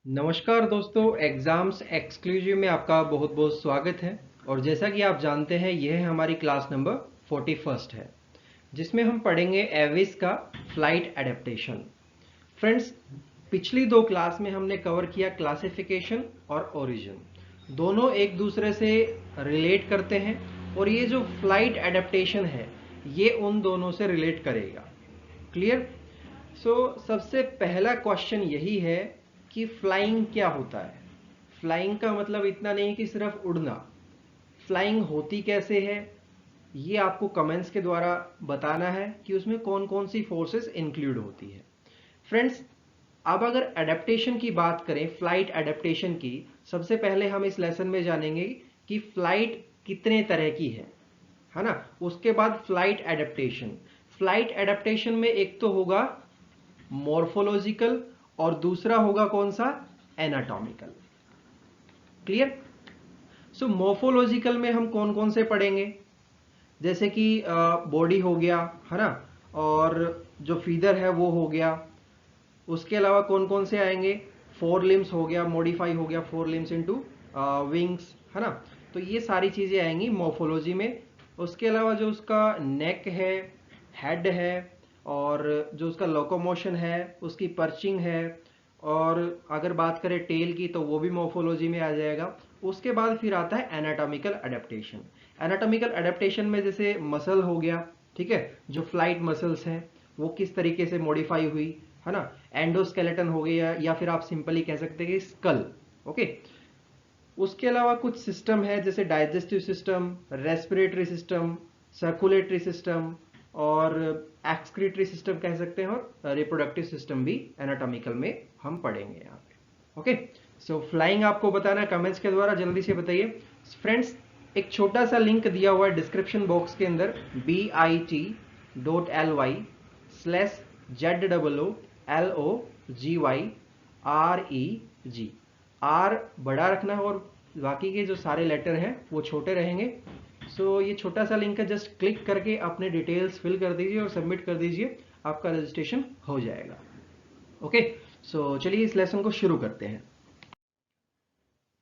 नमस्कार दोस्तों, exams exclusive में आपका बहुत बहुत स्वागत है। और जैसा कि आप जानते हैं, यह हमारी क्लास नंबर 41 है, जिसमें हम पढ़ेंगे एविस का फ्लाइट एडेप्टेशन। फ्रेंड्स, पिछली दो क्लास में हमने कवर किया क्लासिफिकेशन और ओरिजिन। दोनों एक दूसरे से रिलेट करते हैं और ये जो फ्लाइट एडेप्टेशन है, ये उन दोनों से रिलेट करेगा। क्लियर? सबसे पहला क्वेश्चन यही है कि फ्लाइंग क्या होता है। फ्लाइंग का मतलब इतना नहीं कि सिर्फ उड़ना। फ्लाइंग होती कैसे है, ये आपको कमेंट्स के द्वारा बताना है कि उसमें कौन कौन सी फोर्सेस इंक्लूड होती है। फ्रेंड्स, अब अगर एडेप्टेशन की बात करें, फ्लाइट एडेप्टेशन की, सबसे पहले हम इस लेसन में जानेंगे कि फ्लाइट कितने तरह की है ना। उसके बाद फ्लाइट एडेप्टेशन। फ्लाइट एडेप्टेशन में एक तो होगा मॉर्फोलॉजिकल और दूसरा होगा कौन सा, एनाटॉमिकल। क्लियर? मॉर्फोलॉजिकल में हम कौन कौन से पढ़ेंगे, जैसे कि बॉडी हो गया, है ना, और जो फीदर है वो हो गया। उसके अलावा कौन कौन से आएंगे, फोर लिम्स हो गया, मॉडिफाई हो गया फोर लिम्स इनटू विंग्स, है ना। तो ये सारी चीजें आएंगी मॉर्फोलॉजी में। उसके अलावा जो उसका नेक है, हेड है, और जो उसका लोकोमोशन है, उसकी पर्चिंग है, और अगर बात करें टेल की तो वो भी मॉर्फोलॉजी में आ जाएगा। उसके बाद फिर आता है एनाटॉमिकल अडेप्टेशन। एनाटॉमिकल अडेप्टेशन में जैसे मसल हो गया, ठीक है, जो फ्लाइट मसल्स हैं वो किस तरीके से मॉडिफाई हुई, है ना। एंडोस्केलेटन हो गया, या फिर आप सिंपली कह सकते हैं कि स्कल। ओके। उसके अलावा कुछ सिस्टम है, जैसे digestive system, respiratory system, circulatory system, और एक्सक्रीटरी सिस्टम कह सकते हैं, और रिप्रोडक्टिव सिस्टम भी एनाटॉमिकल में हम पढ़ेंगे यहाँ पे। ओके। फ्लाइंग आपको बताना है कमेंट्स के द्वारा, जल्दी से बताइए। फ्रेंड्स, एक छोटा सा लिंक दिया हुआ है डिस्क्रिप्शन बॉक्स के अंदर, bit.ly/ZOOLOGYREG। आर बड़ा रखना है और बाकी के जो सारे लेटर हैं वो छोटे रहेंगे। ये छोटा सा लिंक है, जस्ट क्लिक करके अपने डिटेल्स फिल कर दीजिए और सबमिट कर दीजिए, आपका रजिस्ट्रेशन हो जाएगा। ओके। चलिए इस लेसन को शुरू करते हैं।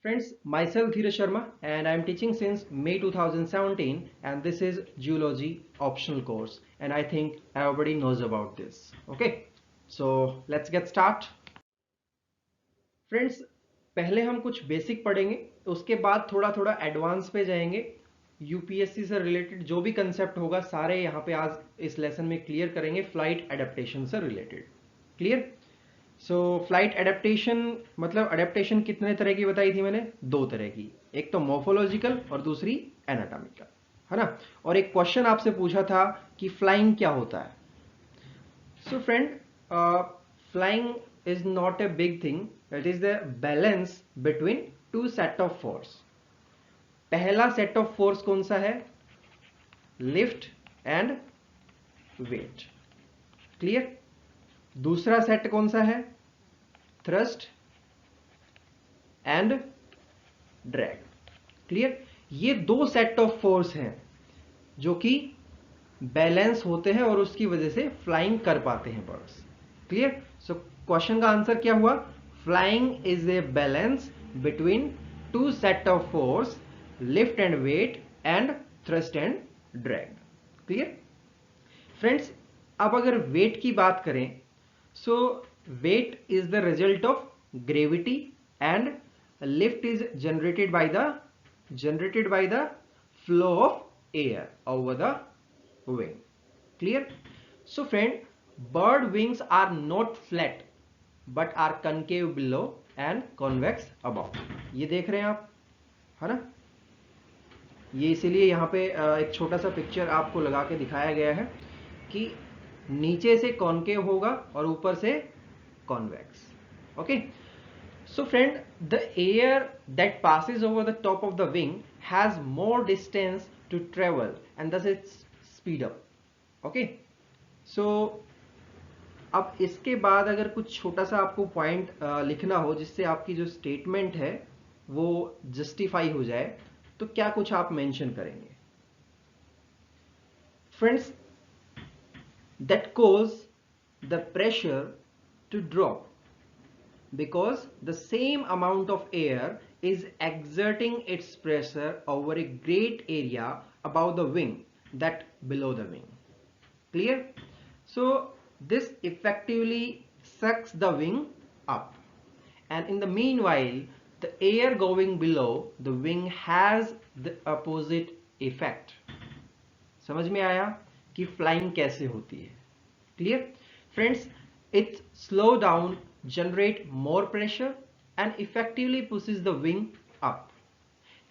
Friends, myself Dheeraj Sharma, and I am teaching since May 2017, and this is Geology optional course, and I think everybody knows about this. Okay, so let's get start. Friends, पहले हम कुछ basic पढ़ेंगे, उसके बाद थोड़ा थोड़ा एडवांस पे जाएंगे। यूपीएससी से रिलेटेड जो भी कंसेप्ट होगा सारे यहाँ पे आज इस लेसन में क्लियर करेंगे, फ्लाइट एडेप्टेशन से रिलेटेड। क्लियर? फ्लाइट एडेप्टेशन मतलब एडेप्टेशन कितने तरह की बताई थी मैंने, दो तरह की, एक तो मॉर्फोलॉजिकल और दूसरी एनाटॉमिकल, है ना। और एक क्वेश्चन आपसे पूछा था कि फ्लाइंग क्या होता है। Friend, flying is not a big thing. It is the balance between two set of force. पहला सेट ऑफ फोर्स कौन सा है, लिफ्ट एंड वेट। क्लियर? दूसरा सेट कौन सा है, थ्रस्ट एंड ड्रैग। क्लियर? ये दो सेट ऑफ फोर्स हैं जो कि बैलेंस होते हैं और उसकी वजह से फ्लाइंग कर पाते हैं बर्ड्स। क्लियर? क्वेश्चन का आंसर क्या हुआ, flying is a balance between two set of force, lift and weight and thrust and drag. Clear? Friends, अब अगर वेट की बात करें, weight is the result of gravity and lift is generated by the flow of air over the wing. Clear? Friend, bird wings are not flat but are concave below and convex above. ये देख रहे हैं आप, है ना। ये इसीलिए यहाँ पे एक छोटा सा पिक्चर आपको लगा के दिखाया गया है कि नीचे से कॉन्केव होगा और ऊपर से convex. Okay. Friend, the air that passes over the top of the wing has more distance to travel and thus its speed up. Okay. So अब इसके बाद अगर कुछ छोटा सा आपको पॉइंट लिखना हो जिससे आपकी जो स्टेटमेंट है वो जस्टिफाई हो जाए, तो क्या कुछ आप मेंशन करेंगे। Friends, that cause the pressure to drop. because the same amount of air is exerting its pressure over a great area above the wing that below the wing. Clear? So this effectively sucks the wing up, and in the meanwhile the air going below the wing has the opposite effect. समझ में आया कि flying कैसे होती है? Clear? Friends, it slow down, generate more pressure and effectively pushes the wing up.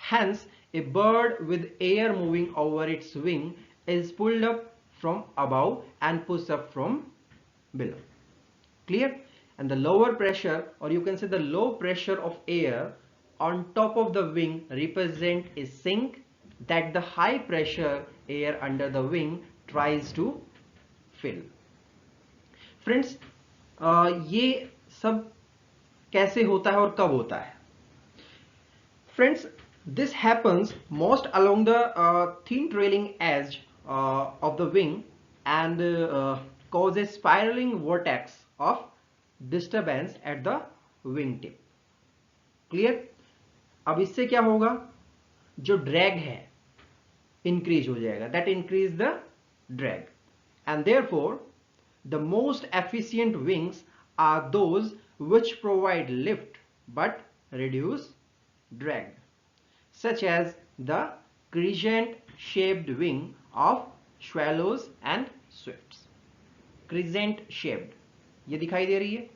Hence, a bird with air moving over its wing is pulled up from above and pushed up from below. Clear? And the lower pressure, or you can say the low pressure of air on top of the wing represent a sink that the high pressure air under the wing tries to fill. Friends, ये सब कैसे होता है और कब होता है? Friends, this happens most along the thin trailing edge of the wing and causes spiraling vortex of disturbance at the wingtip. Clear? अब इससे क्या होगा? जो ड्रैग है इंक्रीज हो जाएगा, that increase the drag, and therefore the most efficient wings are those which provide lift but reduce drag, such as the crescent shaped wing of swallows and swifts. Crescent shaped, ये दिखाई दे रही है,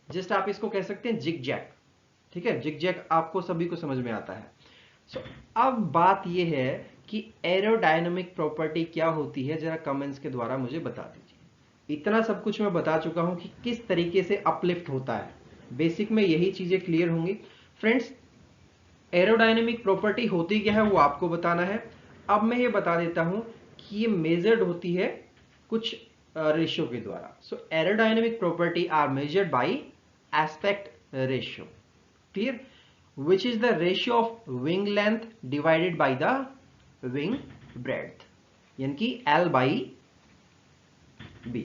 just आप इसको कह सकते हैं zig Jack. ठीक है, जिग जैक आपको सभी को समझ में आता है. सो अब बात यह है कि एरोडायनामिक प्रॉपर्टी क्या होती है, जरा कमेंट्स के द्वारा मुझे बता दीजिए. इतना सब कुछ मैं बता चुका हूं कि किस तरीके से अपलिफ्ट होता है. बेसिक में यही चीजें क्लियर होंगी. फ्रेंड्स, एरोडायनामिक प्रॉपर्टी होती क्या है वो आपको बताना है. अब मैं ये बता देता हूं कि ये मेजर्ड होती है कुछ रेशियो के द्वारा. So aerodynamic property are measured by aspect ratio. Clear? Which is the ratio of wing length divided by the wing breadth, यानी कि L by B.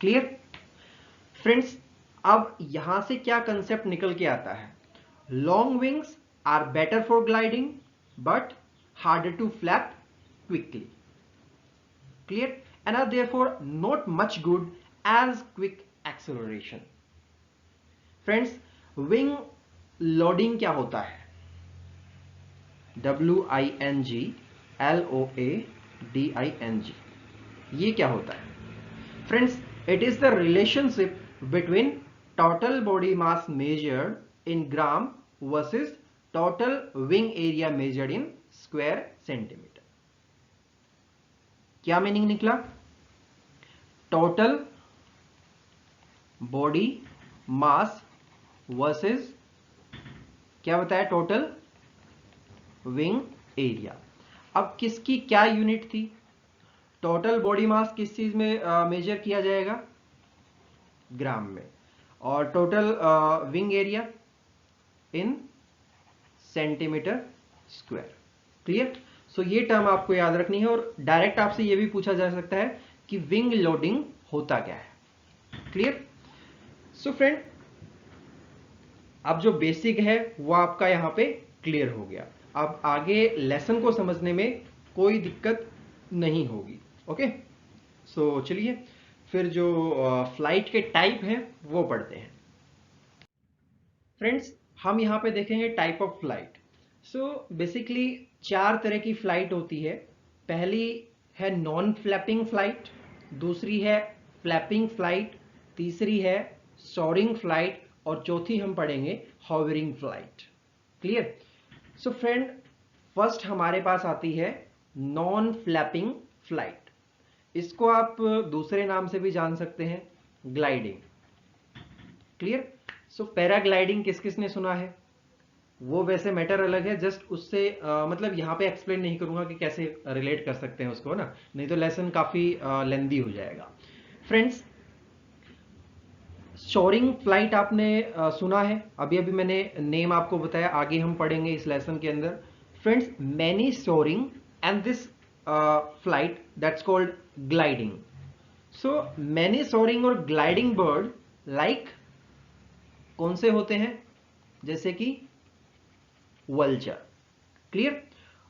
Clear? Friends, अब यहां से क्या कंसेप्ट निकल के आता है? Long wings are better for gliding but harder to flap quickly. Clear? And are therefore not much good as quick acceleration. Friends, wing loading क्या होता है? WING LOADING. ये क्या होता है? Friends, it is the relationship between total body mass measured in gram versus total wing area measured in square centimetre. क्या meaning निकला? Total body मास versus क्या बताया? Total wing area. अब किसकी क्या यूनिट थी? टोटल बॉडी मास किस चीज में मेजर किया जाएगा? ग्राम में. और total wing area in centimetre square. Clear? So ये टर्म आपको याद रखनी है. और डायरेक्ट आपसे ये भी पूछा जा सकता है कि विंग लोडिंग होता क्या है. क्लियर? सो फ्रेंड, अब जो बेसिक है वो आपका यहां पे क्लियर हो गया. अब आगे लेसन को समझने में कोई दिक्कत नहीं होगी. ओके, सो चलिए फिर जो फ्लाइट के टाइप हैं वो पढ़ते हैं. फ्रेंड्स, हम यहां पे देखेंगे type of flight. So basically 4 तरह की फ्लाइट होती है. पहली है नॉन फ्लैपिंग फ्लाइट, दूसरी है फ्लैपिंग फ्लाइट, तीसरी है सोअरिंग फ्लाइट और चौथी हम पढ़ेंगे hovering flight. Clear? So friend, first हमारे पास आती है नॉन फ्लैपिंग फ्लाइट. इसको आप दूसरे नाम से भी जान सकते हैं, ग्लाइडिंग. क्लियर? सो पैराग्लाइडिंग किस किस ने सुना है? वो वैसे मैटर अलग है, जस्ट उससे मतलब यहां पे एक्सप्लेन नहीं करूंगा कि कैसे रिलेट कर सकते हैं उसको ना, नहीं तो लेसन काफी लेंदी हो जाएगा. फ्रेंड्स, सोअरिंग फ्लाइट आपने सुना है, अभी अभी मैंने नेम आपको बताया, आगे हम पढ़ेंगे इस लेसन के अंदर. Friends, many soaring and this flight that's called gliding. So many soaring और ग्लाइडिंग बर्ड लाइक कौन से होते हैं? जैसे कि vulture. Clear?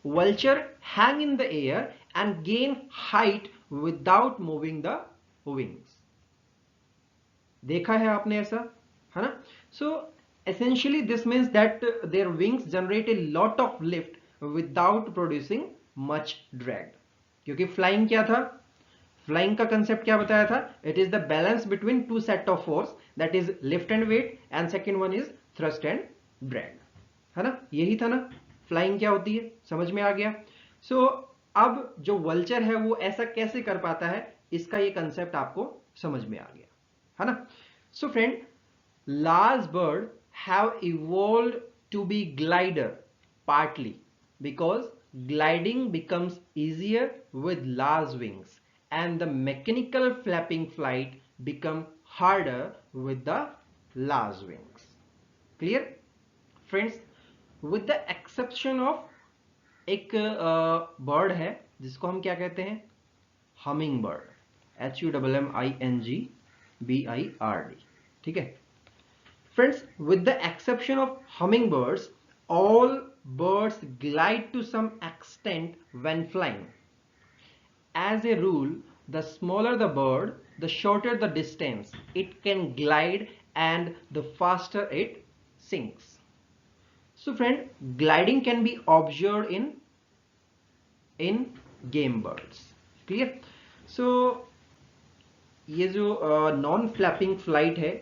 Vulture hang in the air and gain height without moving the wings. देखा है आपने ऐसा, है ना? So essentially this means that their wings generate a lot of lift without producing much drag. क्योंकि फ्लाइंग क्या था? Flying का कंसेप्ट क्या बताया था? It is the balance between two set of force, that is lift and weight, and second one is thrust and drag, है ना? यही था ना फ्लाइंग क्या होती है, समझ में आ गया? सो अब जो वल्चर है वो ऐसा कैसे कर पाता है, इसका ये कंसेप्ट आपको समझ में आ गया, है ना? So friend, large bird have evolved to be glider partly because gliding becomes easier with large wings and the mechanical flapping flight become harder with the large wings. Clear? Friends, with the exception of एक bird है जिसको हम क्या कहते हैं? Humming bird, HUMMINGBIRD, ठीक है? Friends, with the exception of hummingbirds, all birds glide to some extent when flying. As a rule, the smaller the bird, the shorter the distance it can glide and the faster it sinks. So friend, gliding can be observed in game birds. Clear? So ये जो non flapping flight है,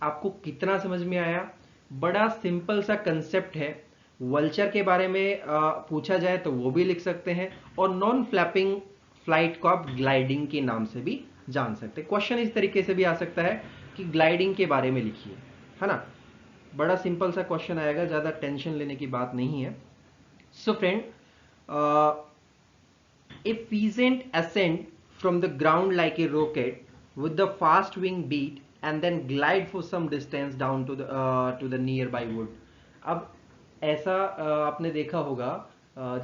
आपको कितना समझ में आया? बड़ा simple सा कंसेप्ट है। वल्चर के बारे में पूछा जाए तो वो भी लिख सकते हैं, और नॉन फ्लैपिंग फ्लाइट को आप ग्लाइडिंग के नाम से भी जान सकते हैं। क्वेश्चन इस तरीके से भी आ सकता है कि ग्लाइडिंग के बारे में लिखिए, है ना? बड़ा सिंपल सा क्वेश्चन आएगा, ज़्यादा टेंशन लेने की बात नहीं है। So friend, A peasant ascend from the ground like a rocket with the fast wing beat and then glide for some distance down to the nearby wood. अब ऐसा आपने देखा होगा,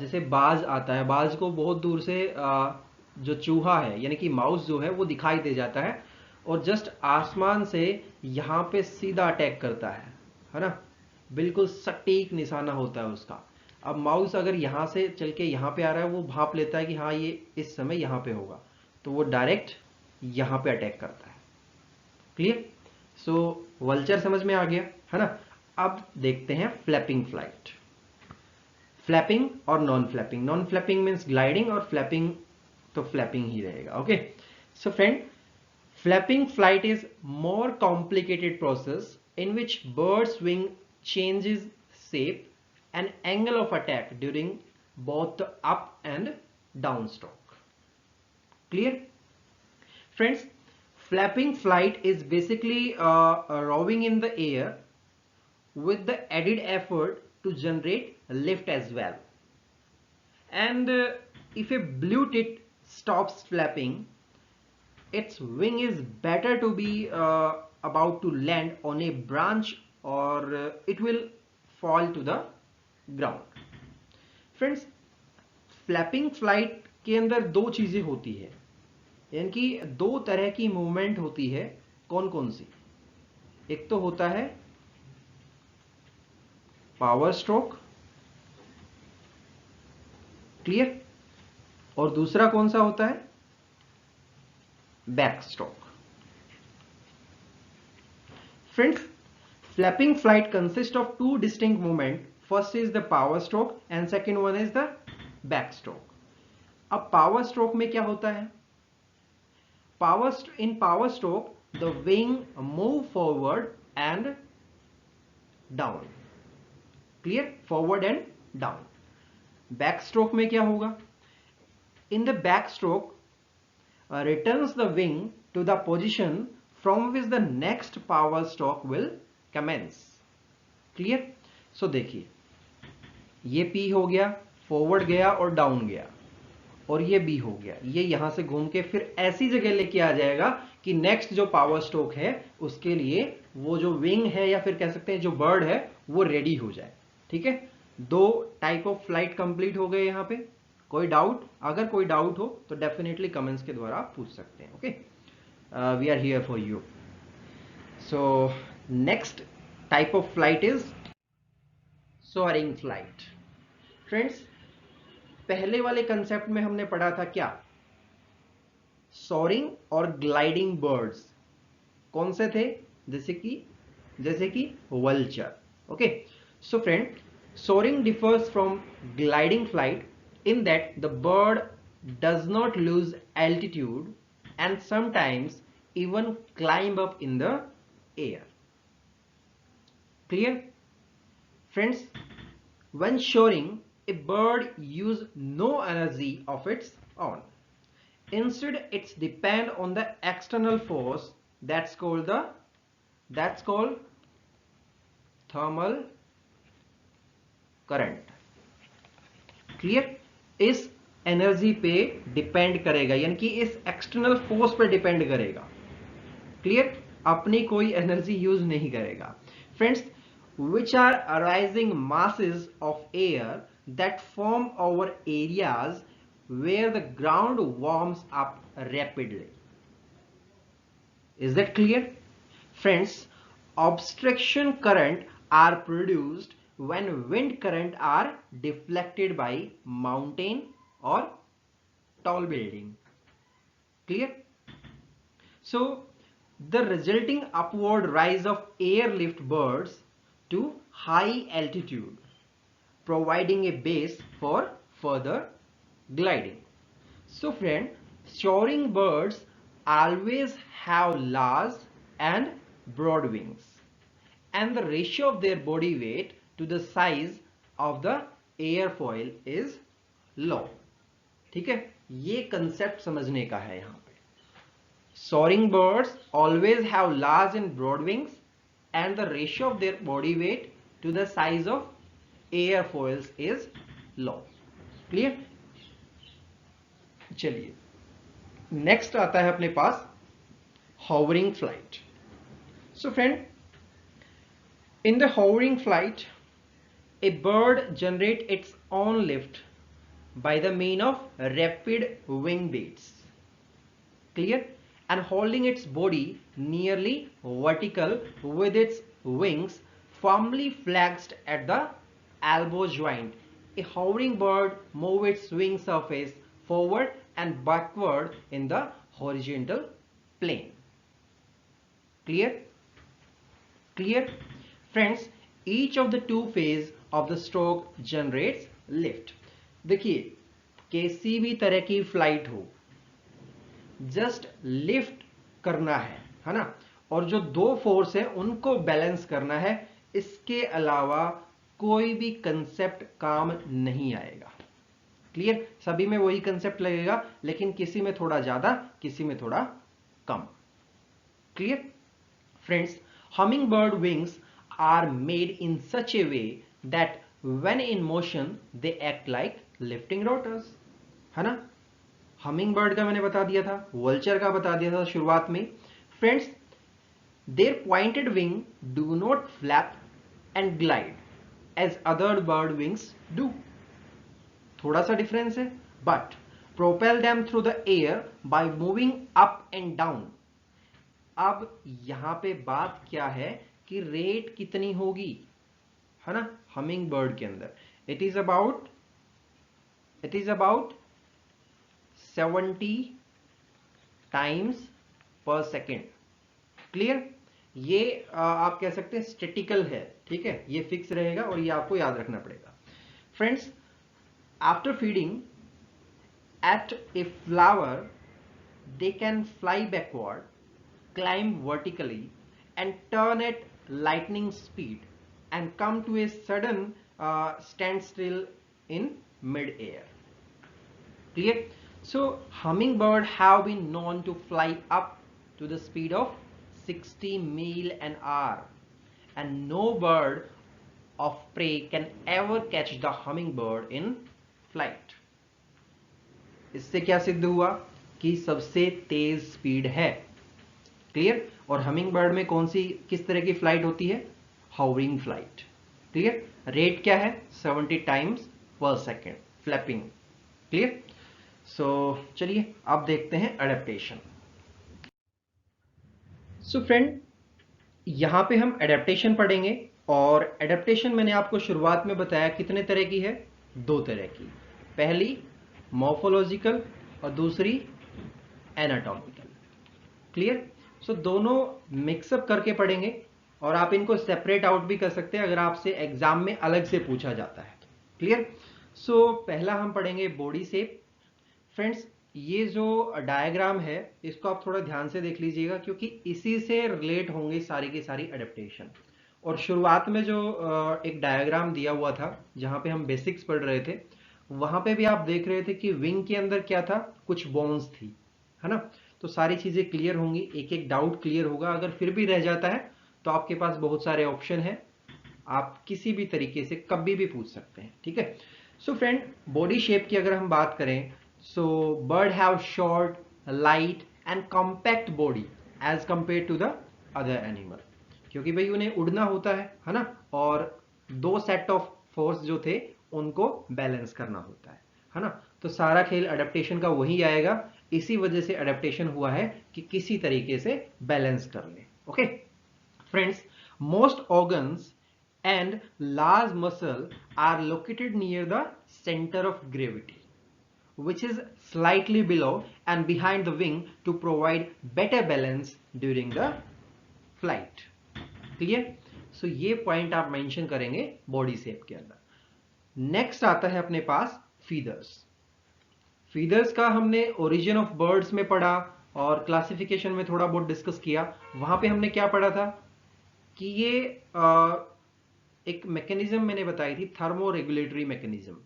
जैसे बाज आता है, बाज को बहुत दूर से जो चूहा है यानी कि माउस जो है वो दिखाई दे जाता है और जस्ट आसमान से यहाँ पे सीधा अटैक करता है ना? बिल्कुल सटीक निशाना होता है उसका। अब माउस अगर यहाँ से चल के यहाँ पे आ रहा है, वो भाप लेता है कि हाँ ये इस समय यहाँ पे होगा, तो वो डायरेक्ट यहां पे अटैक करता है। क्लियर? सो वल्चर समझ में आ गया, है ना? अब देखते हैं फ्लैपिंग फ्लाइट। फ्लैपिंग और non flapping. Non flapping means gliding और फ्लैपिंग तो फ्लैपिंग ही रहेगा। Okay, so friend, flapping flight is more complicated process in which birds wing changes shape and angle of attack during both the up and down stroke. Clear? Friends, flapping flight is basically roving in the air with the added effort to generate lift as well. And if a blue tit stops flapping, its wing is better to be about to land on a branch or it will fall to the ground. Friends, flapping flight के अंदर दो चीजें होती है, यानी कि दो तरह की मूवमेंट होती है। कौन कौन सी? एक तो होता है पावर स्ट्रोक, क्लियर? और दूसरा कौन सा होता है? Back stroke. Friends, flapping flight consist of two distinct movement. First is the power stroke and second one is the back stroke. अब पावर स्ट्रोक में क्या होता है? In power stroke, the wing move forward and down. Clear? Forward and down. Back stroke में क्या होगा? In the back stroke, returns the wing to the position from which the next power stroke will commence. Clear? So देखिए, ये P हो गया, forward गया और down गया, और ये B हो गया। ये यहां से घूम के फिर ऐसी जगह लेके आ जाएगा कि नेक्स्ट जो पावर स्ट्रोक है उसके लिए वो जो विंग है या फिर कह सकते हैं जो बर्ड है वो रेडी हो जाए। ठीक है, दो टाइप ऑफ फ्लाइट कंप्लीट हो गए यहाँ पे। कोई डाउट? अगर कोई डाउट हो तो डेफिनेटली कमेंट्स के द्वारा आप पूछ सकते हैं। Okay, we are here for you. So next type of flight is soaring flight. Friends, पहले वाले कंसेप्ट में हमने पढ़ा था क्या? सोरिंग और ग्लाइडिंग बर्ड्स कौन से थे? जैसे कि vulture. Okay, so friend, soaring differs from gliding flight in that the bird does not lose altitude and sometimes even climb up in the air. Clear? Friends, when soaring, a bird uses no energy of its own. Instead, it's depend on the external force that's called thermal current. Clear? इस energy पे depend करेगा, यानी कि इस external force पे depend करेगा. Clear? अपनी कोई एनर्जी यूज नहीं करेगा. Friends, which are arising masses of air that form over areas where the ground warms up rapidly. Is that clear? Friends, obstruction current are produced when wind current are deflected by mountain or tall building. Clear? So the resulting upward rise of airlift birds to high altitude, providing a base for further gliding. So friend, soaring birds always have large and broad wings, and the ratio of their body weight to the size of the airfoil is low. ठीक है, ये concept समझने का है यहां पे. Soaring birds always have large and broad wings and the ratio of their body weight to the size of airfoils is low. Clear? चलिए, next आता है अपने पास hovering flight. So friend, in the hovering flight, a bird generates its own lift by the means of rapid wing beats. Clear? And holding its body nearly vertical with its wings firmly flexed at the elbow joint. A hovering bird moves its wing surface forward and backward in the horizontal plane. Clear? Clear? Friends, each of the two phases of the stroke generates lift. देखिए, किसी भी तरह की flight हो, just lift करना है ना, और जो दो फोर्स है उनको बैलेंस करना है. इसके अलावा कोई भी कंसेप्ट काम नहीं आएगा. क्लियर? सभी में वही कंसेप्ट लगेगा, लेकिन किसी में थोड़ा ज्यादा, किसी में थोड़ा कम. Clear? Friends, humming bird wings are made in such a way that when in motion they act like lifting rotors. है ना? हमिंग बर्ड का मैंने बता दिया था, वल्चर का बता दिया था शुरुआत में. Friends, their pointed wing do not flap and glide as other bird wings do. थोड़ा सा डिफरेंस है, but propel them through the air by moving up and down. अब यहां पे बात क्या है कि रेट कितनी होगी, है ना, हमिंग बर्ड के अंदर. इट इज अबाउट 70 टाइम्स पर सेकेंड. क्लियर? ये आप कह सकते हैं स्टैटिकल है. ठीक है, ये फिक्स रहेगा और ये आपको याद रखना पड़ेगा. Friends, after feeding at a flower they can fly backward, climb vertically and turn at lightning speed and come to a sudden standstill in mid-air. Clear? So hummingbird have been known to fly up to the speed of 60 mile an hour, and no bird of prey can ever catch the hummingbird in flight. इससे क्या सिद्ध हुआ कि सबसे तेज speed है. Clear? और humming bird में किस तरह की फ्लाइट होती है? हाउरिंग फ्लाइट. क्लियर? रेट क्या है? 70 टाइम्स पर सेकेंड फ्लैपिंग. क्लियर? सो चलिए अब देखते हैं एडेप्टेशन. सो फ्रेंड, यहाँ पे हम एडेप्टेशन पढ़ेंगे, और एडेप्टेशन मैंने आपको शुरुआत में बताया कितने तरह की है, दो तरह की। पहली मॉर्फोलॉजिकल और दूसरी एनाटॉमिकल। क्लियर? सो दोनों मिक्सअप करके पढ़ेंगे, और आप इनको सेपरेट आउट भी कर सकते हैं अगर आपसे एग्जाम में अलग से पूछा जाता है। क्लियर? सो पहला हम पढ़ेंगे बॉडी शेप। फ्रेंड्स, ये जो डायग्राम है इसको आप थोड़ा ध्यान से देख लीजिएगा, क्योंकि इसी से रिलेट होंगे सारी की सारी एडेप्टेशन। और शुरुआत में जो एक डायग्राम दिया हुआ था जहां पे हम बेसिक्स पढ़ रहे थे, वहां पे भी आप देख रहे थे कि विंग के अंदर क्या था, कुछ बोन्स थी, है ना? तो सारी चीजें क्लियर होंगी, एक एक डाउट क्लियर होगा। अगर फिर भी रह जाता है तो आपके पास बहुत सारे ऑप्शन हैं, आप किसी भी तरीके से कभी भी पूछ सकते हैं। ठीक है? सो फ्रेंड, बॉडी शेप की अगर हम बात करें, so bird have short, light and compact body as compare to the other animal, क्योंकि भाई उन्हें उड़ना होता है ना? और दो सेट ऑफ फोर्स जो थे उनको बैलेंस करना होता है ना? तो सारा खेल अडेप्टेशन का वही आएगा। इसी वजह से अडेप्टेशन हुआ है कि किसी तरीके से बैलेंस कर ले। Okay friends, most organs and large muscle are located near the center of gravity, which is slightly below and behind the wing to provide better balance during the flight. Clear? So ये point आप mention करेंगे body shape के अंदर। Next आता है अपने पास feathers. Feathers का हमने ओरिजिन ऑफ बर्ड्स में पढ़ा और क्लासिफिकेशन में थोड़ा बहुत डिस्कस किया। वहां पे हमने क्या पढ़ा था कि ये एक मैकेनिज्म मैंने बताई थी, थर्मो रेगुलेटरी मैकेनिज्म।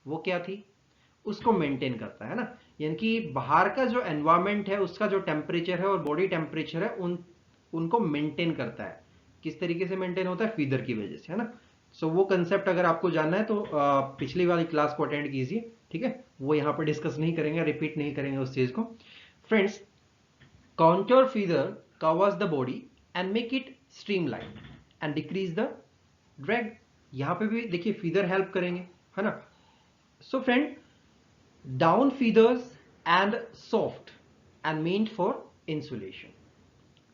वो क्या थी? उसको मेंटेन करता है ना, यानी कि बाहर का जो एनवायरमेंट है उसका जो टेम्परेचर है और बॉडी टेम्परेचर है उनको मेंटेन करता है। किस तरीके से मेंटेन होता है? फीदर की वजह से, है ना? सो वो कंसेप्ट अगर आपको जानना है तो पिछली वाली क्लास को अटेंड कीजिए। ठीक है? वो यहाँ पर डिस्कस नहीं करेंगे, रिपीट नहीं करेंगे उस चीज को। Friends, contour feather covers the body and make it streamlined and decrease the drag। यहां पे भी देखिए फीदर हेल्प करेंगे, है ना? So friend, down feathers and soft and meant for insulation.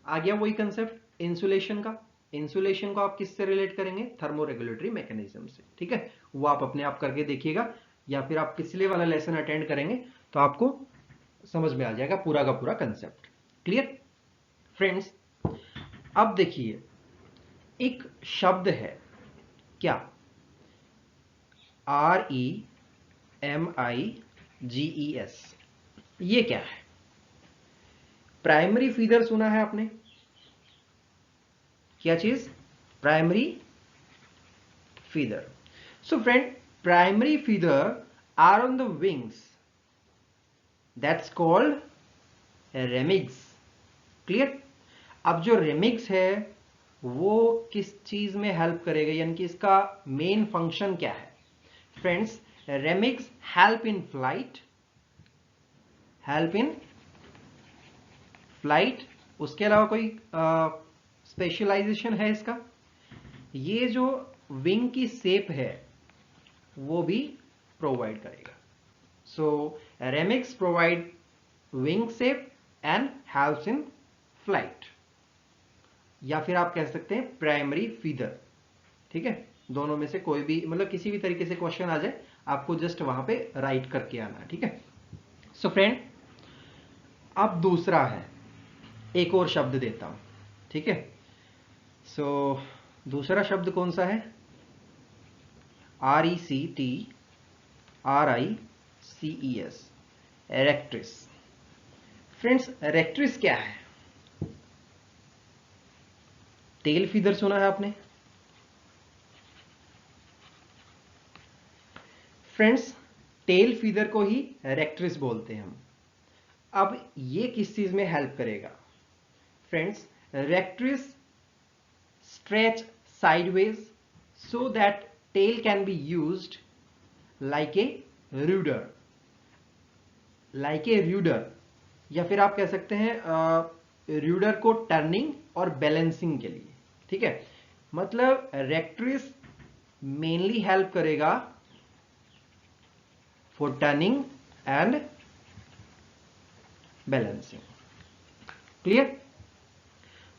आ गया वही कंसेप्ट इंसुलेशन का। इंसुलेशन को आप किससे रिलेट करेंगे? थर्मो रेगुलेटरी मैकेनिज्म से। ठीक है? वो आप अपने आप करके देखिएगा, या फिर आप पिछले वाला लेसन अटेंड करेंगे तो आपको समझ में आ जाएगा पूरा का पूरा कंसेप्ट। क्लियर? फ्रेंड्स, अब देखिए एक शब्द है, क्या? REMIGES। ये क्या है? प्राइमरी फीदर सुना है आपने? क्या चीज? Primary feather. So friend, primary feather are on the wings, that's called remiges. Clear? अब जो रेमिग्स है वो किस चीज में हेल्प करेगा, यानी कि इसका मेन फंक्शन क्या है? फ्रेंड्स, रेमिग्स हेल्प इन फ्लाइट, उसके अलावा कोई स्पेशलाइजेशन है इसका? ये जो विंग की शेप है वो भी प्रोवाइड करेगा। So remiges provide wing shape and helps in flight, या फिर आप कह सकते हैं प्राइमरी फीदर। ठीक है? दोनों में से कोई भी, मतलब किसी भी तरीके से क्वेश्चन आ जाए आपको जस्ट वहां पे राइट करके आना है। ठीक है? सो फ्रेंड, अब दूसरा है, एक और शब्द देता हूं। ठीक है? सो दूसरा शब्द कौन सा है? RECTRICES, एरेक्ट्रिस। फ्रेंड्स, एरेक्ट्रिस क्या है? टेल फीदर सुना है आपने? फ्रेंड्स, टेल फीदर को ही रेक्ट्रिस बोलते हैं हम। अब ये किस चीज में हेल्प करेगा? Friends, rectrices stretch sideways so that tail can be used like a rudder, या फिर आप कह सकते हैं रूडर को टर्निंग और बैलेंसिंग के लिए। ठीक है? मतलब रेक्ट्रिस मेनली हेल्प करेगा for turning and balancing. Clear?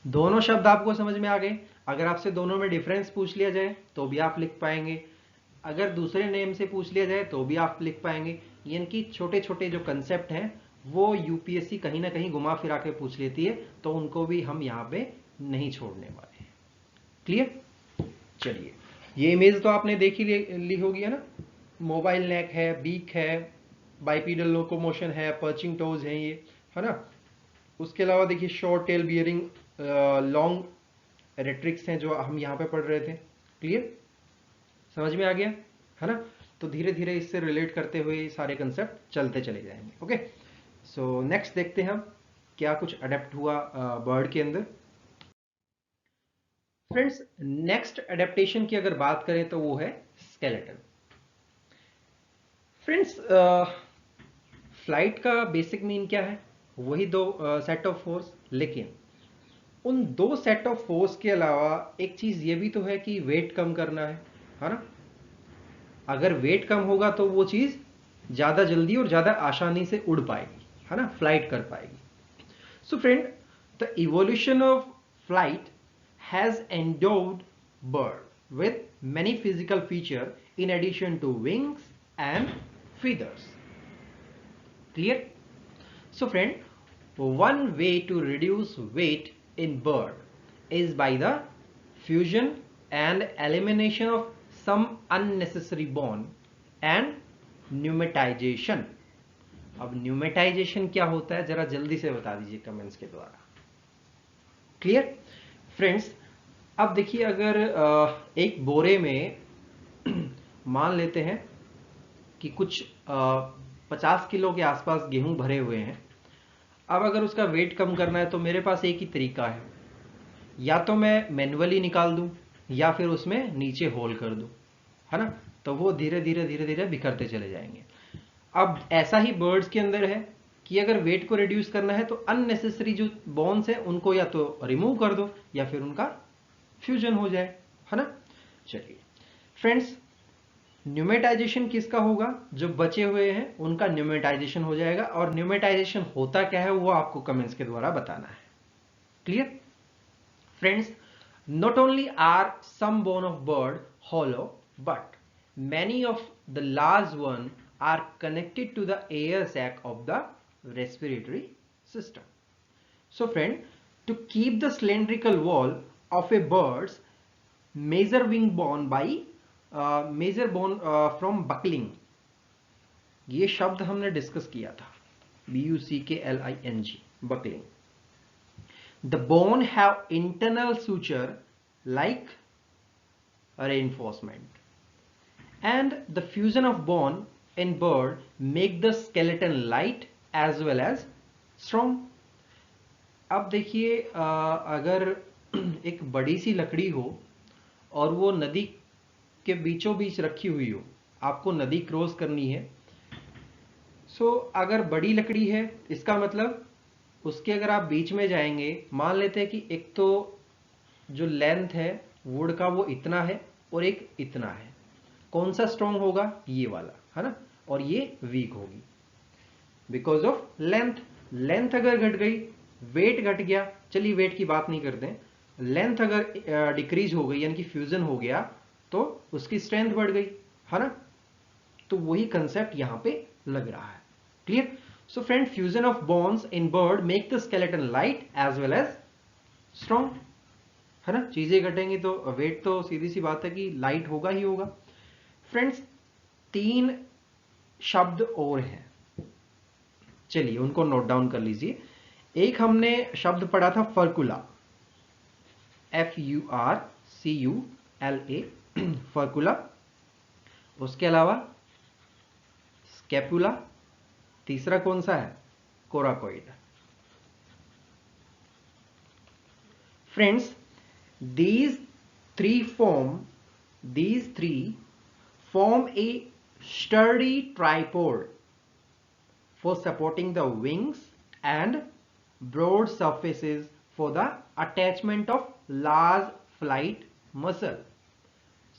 दोनों शब्द आपको समझ में आ गए। अगर आपसे दोनों में डिफरेंस पूछ लिया जाए तो भी आप लिख पाएंगे, अगर दूसरे नेम से पूछ लिया जाए तो भी आप लिख पाएंगे। यानी कि छोटे छोटे जो कंसेप्ट हैं वो यूपीएससी कहीं ना कहीं घुमा फिरा के पूछ लेती है, तो उनको भी हम यहाँ पे नहीं छोड़ने वाले हैं। क्लियर? चलिए, ये इमेज तो आपने देखी ली होगी, है ना। मोबाइल नेक है, बीक है, बाइपीडल लोकोमोशन है, पर्चिंग टोज है ये, है ना। उसके अलावा देखिए शॉर्ट टेल बियरिंग, लॉन्ग रेट्रिक्स हैं जो हम यहाँ पे पढ़ रहे थे। क्लियर? समझ में आ गया, है ना। तो धीरे धीरे इससे रिलेट करते हुए सारे कंसेप्ट चलते चले जाएंगे। ओके, सो नेक्स्ट देखते हैं हम क्या कुछ अडेप्ट हुआ बर्ड के अंदर। फ्रेंड्स, नेक्स्ट एडेप्टेशन की अगर बात करें तो वो है स्केलेटन। फ्रेंड्स, फ्लाइट का बेसिक मीन क्या है? वही दो सेट ऑफ फोर्स, लेकिन उन दो सेट ऑफ फोर्स के अलावा एक चीज ये भी तो है कि वेट कम करना है ना। अगर वेट कम होगा तो वो चीज ज्यादा जल्दी और ज्यादा आसानी से उड़ पाएगी, है ना, फ्लाइट कर पाएगी। So friend, the evolution of flight has endowed bird with many physical features in addition to wings and feathers. Clear? So friend, one way to reduce weight in bird is by the fusion and elimination of some unnecessary bone and pneumatization. अब pneumatisation क्या होता है जरा जल्दी से बता दीजिए comments के द्वारा। क्लियर? फ्रेंड्स, अब देखिए, अगर एक बोरे में मान लेते हैं कि कुछ 50 किलो के आसपास गेहूं भरे हुए हैं। अब अगर उसका वेट कम करना है तो मेरे पास एक ही तरीका है, या तो मैं मैन्युअली निकाल दूं या फिर उसमें नीचे होल कर दूं, है ना। तो वो धीरे धीरे बिखरते चले जाएंगे। अब ऐसा ही बर्ड्स के अंदर है कि अगर वेट को रिड्यूस करना है तो अननेसेसरी जो बोन्स है उनको या तो रिमूव कर दो या फिर उनका फ्यूजन हो जाए, है ना। चलिए फ्रेंड्स, न्यूमेटाइजेशन किसका होगा? जो बचे हुए हैं उनका न्यूमेटाइजेशन हो जाएगा, और न्यूमेटाइजेशन होता क्या है वो आपको कमेंट्स के द्वारा बताना है। Clear? Friends, not only are some bone of bird hollow, but many of the large one are connected to the air sac of the respiratory system. So friend, to keep the cylindrical wall of a bird's major wing bone by major bone from buckling, ये शब्द हमने discuss किया था, BUCKLING, buckling. The bone have internal suture like a reinforcement, and the fusion of bone in bird make the skeleton light as well as strong. अब देखिए, अगर एक बड़ी सी लकड़ी हो और वो नदी के बीचों बीच रखी हुई हो, आपको नदी क्रॉस करनी है। सो अगर बड़ी लकड़ी है इसका मतलब उसके अगर आप बीच में जाएंगे, मान लेते हैं कि एक तो जो लेंथ है वुड का वो इतना है और एक इतना है, कौन सा स्ट्रॉन्ग होगा? ये वाला, है ना, और ये वीक होगी बिकॉज ऑफ लेंथ। लेंथ अगर घट गई, वेट घट गया, चलिए वेट की बात नहीं करते हैं, लेंथ अगर डिक्रीज हो गई यानी कि फ्यूजन हो गया तो उसकी स्ट्रेंथ बढ़ गई, है ना। तो वही कंसेप्ट यहां पे लग रहा है। Clear? So friend, fusion of bones in bird make the skeleton light as well as strong, है ना। चीजें घटेंगी तो वेट तो सीधी सी बात है कि लाइट होगा ही होगा। फ्रेंड्स, 3 शब्द और हैं, चलिए उनको नोट डाउन कर लीजिए। एक हमने शब्द पढ़ा था फर्कुला, FURCULA, फर्कुला। उसके अलावा स्केपुला, तीसरा कौन सा है? Coracoid. Friends, these three form a sturdy tripod for supporting the wings and broad surfaces for the attachment of large flight muscle.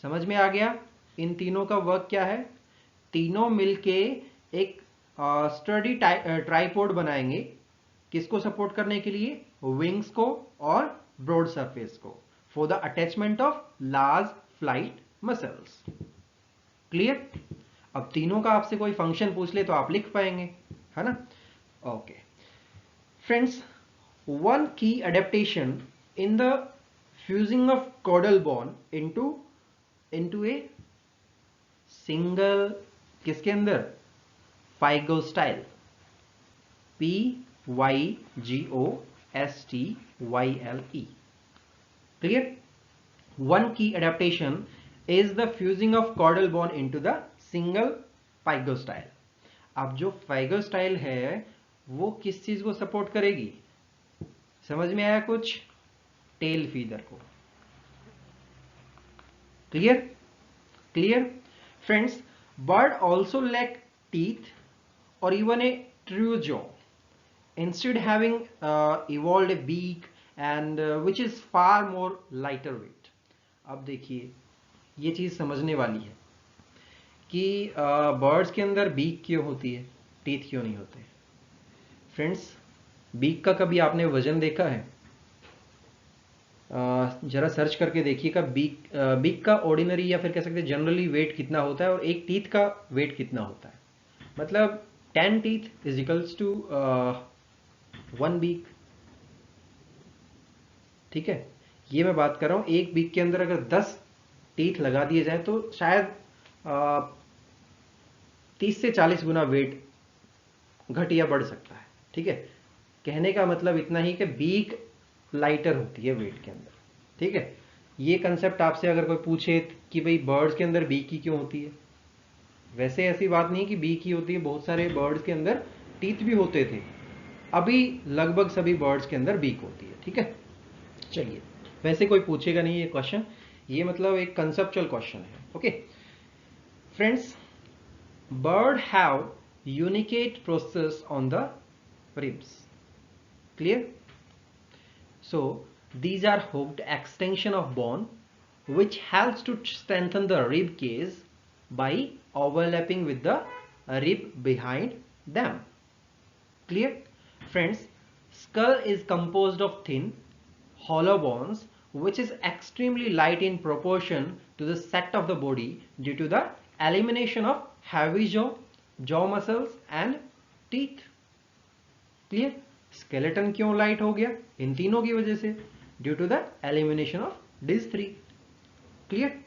समझ में आ गया इन तीनों का वर्क क्या है? तीनों मिलके एक स्टडी ट्राइपोड बनाएंगे, किसको सपोर्ट करने के लिए? विंग्स को और ब्रॉड सरफेस को for the attachment of large flight muscles. Clear? अब तीनों का आपसे कोई फंक्शन पूछ ले तो आप लिख पाएंगे, है ना? ओके फ्रेंड्स, वन की adaptation in the fusing of caudal bone into a single, किसके अंदर? Pygostyle, PYGOSTYLE। Clear? One key adaptation is the fusing of caudal bone into the single pygostyle। अब जो फाइगोस्टाइल है वो किस चीज को सपोर्ट करेगी? समझ में आया कुछ? टेल फीदर को। Clear? Clear friends, bird also lack teeth or even a true jaw, instead having evolved a beak and which is far more lighter weight। अब देखिए ये चीज समझने वाली है कि बर्ड्स के अंदर बीक क्यों होती है, टीथ क्यों नहीं होते। फ्रेंड्स, बीक का कभी आपने वजन देखा है? जरा सर्च करके देखिएगा बीक का ऑर्डिनरी या फिर कह सकते हैं जनरली वेट कितना होता है और एक टीथ का वेट कितना होता है। मतलब 10 teeth is equals to 1 beak. ठीक है, ये मैं बात कर रहा हूं एक बीक के अंदर अगर 10 टीथ लगा दिए जाए तो शायद 30 से 40 गुना वेट घट या बढ़ सकता है। ठीक है, कहने का मतलब इतना ही कि बीक लाइटर होती है वेट के अंदर। ठीक है, ये कंसेप्ट आपसे अगर कोई पूछे कि भाई बर्ड्स के अंदर बीक ही क्यों होती है, वैसे ऐसी बात नहीं कि बीक ही होती है, बहुत सारे बर्ड्स के अंदर टीथ भी होते थे। अभी लगभग सभी बर्ड्स के अंदर बीक होती है। ठीक है, चलिए, वैसे कोई पूछेगा नहीं ये क्वेश्चन, ये मतलब एक कंसेप्चुअल क्वेश्चन है। Okay friends, bird have unicate process on the ribs। Clear? So these are hooked extension of bone which helps to strengthen the rib cage by overlapping with the rib behind them। Clear? Friends, skull is composed of thin hollow bones which is extremely light in proportion to the set of the body due to the elimination of heavy jaw muscles and teeth। Clear? Skeleton क्यों light हो गया? इन तीनों की वजह से, due to the elimination of this 3। Clear?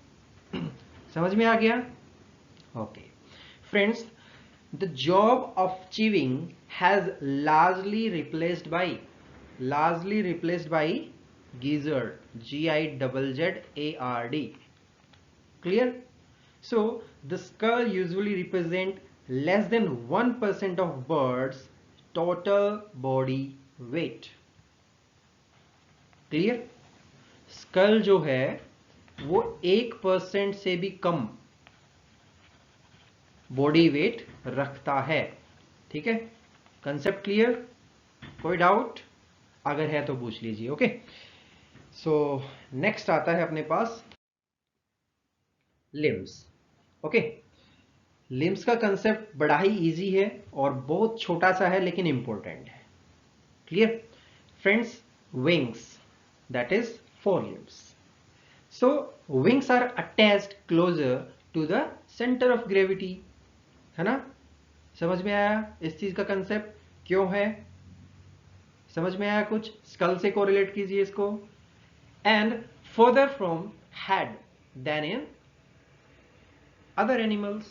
समझ में आ गया? Okay friends, the job of chewing has largely replaced by gizzard, GIZZARD। Clear? So the skull usually represent less than 1% of birds total body weight। Clear? Skull जो है वो 1% से भी कम body weight रखता है। ठीक है, कंसेप्ट क्लियर? कोई डाउट? अगर है तो पूछ लीजिए। ओके, सो नेक्स्ट आता है अपने पास लिम्स। ओके, लिम्स का कंसेप्ट बड़ा ही इजी है और बहुत छोटा सा है लेकिन इंपॉर्टेंट है। Clear friends? Wings, that is four limbs. So wings are attached closer to the centre of gravity, है ना? समझ में आया इस चीज का कंसेप्ट क्यों है? समझ में आया कुछ? स्कल से कोरिलेट कीजिए इसको। And further from head than in other animals।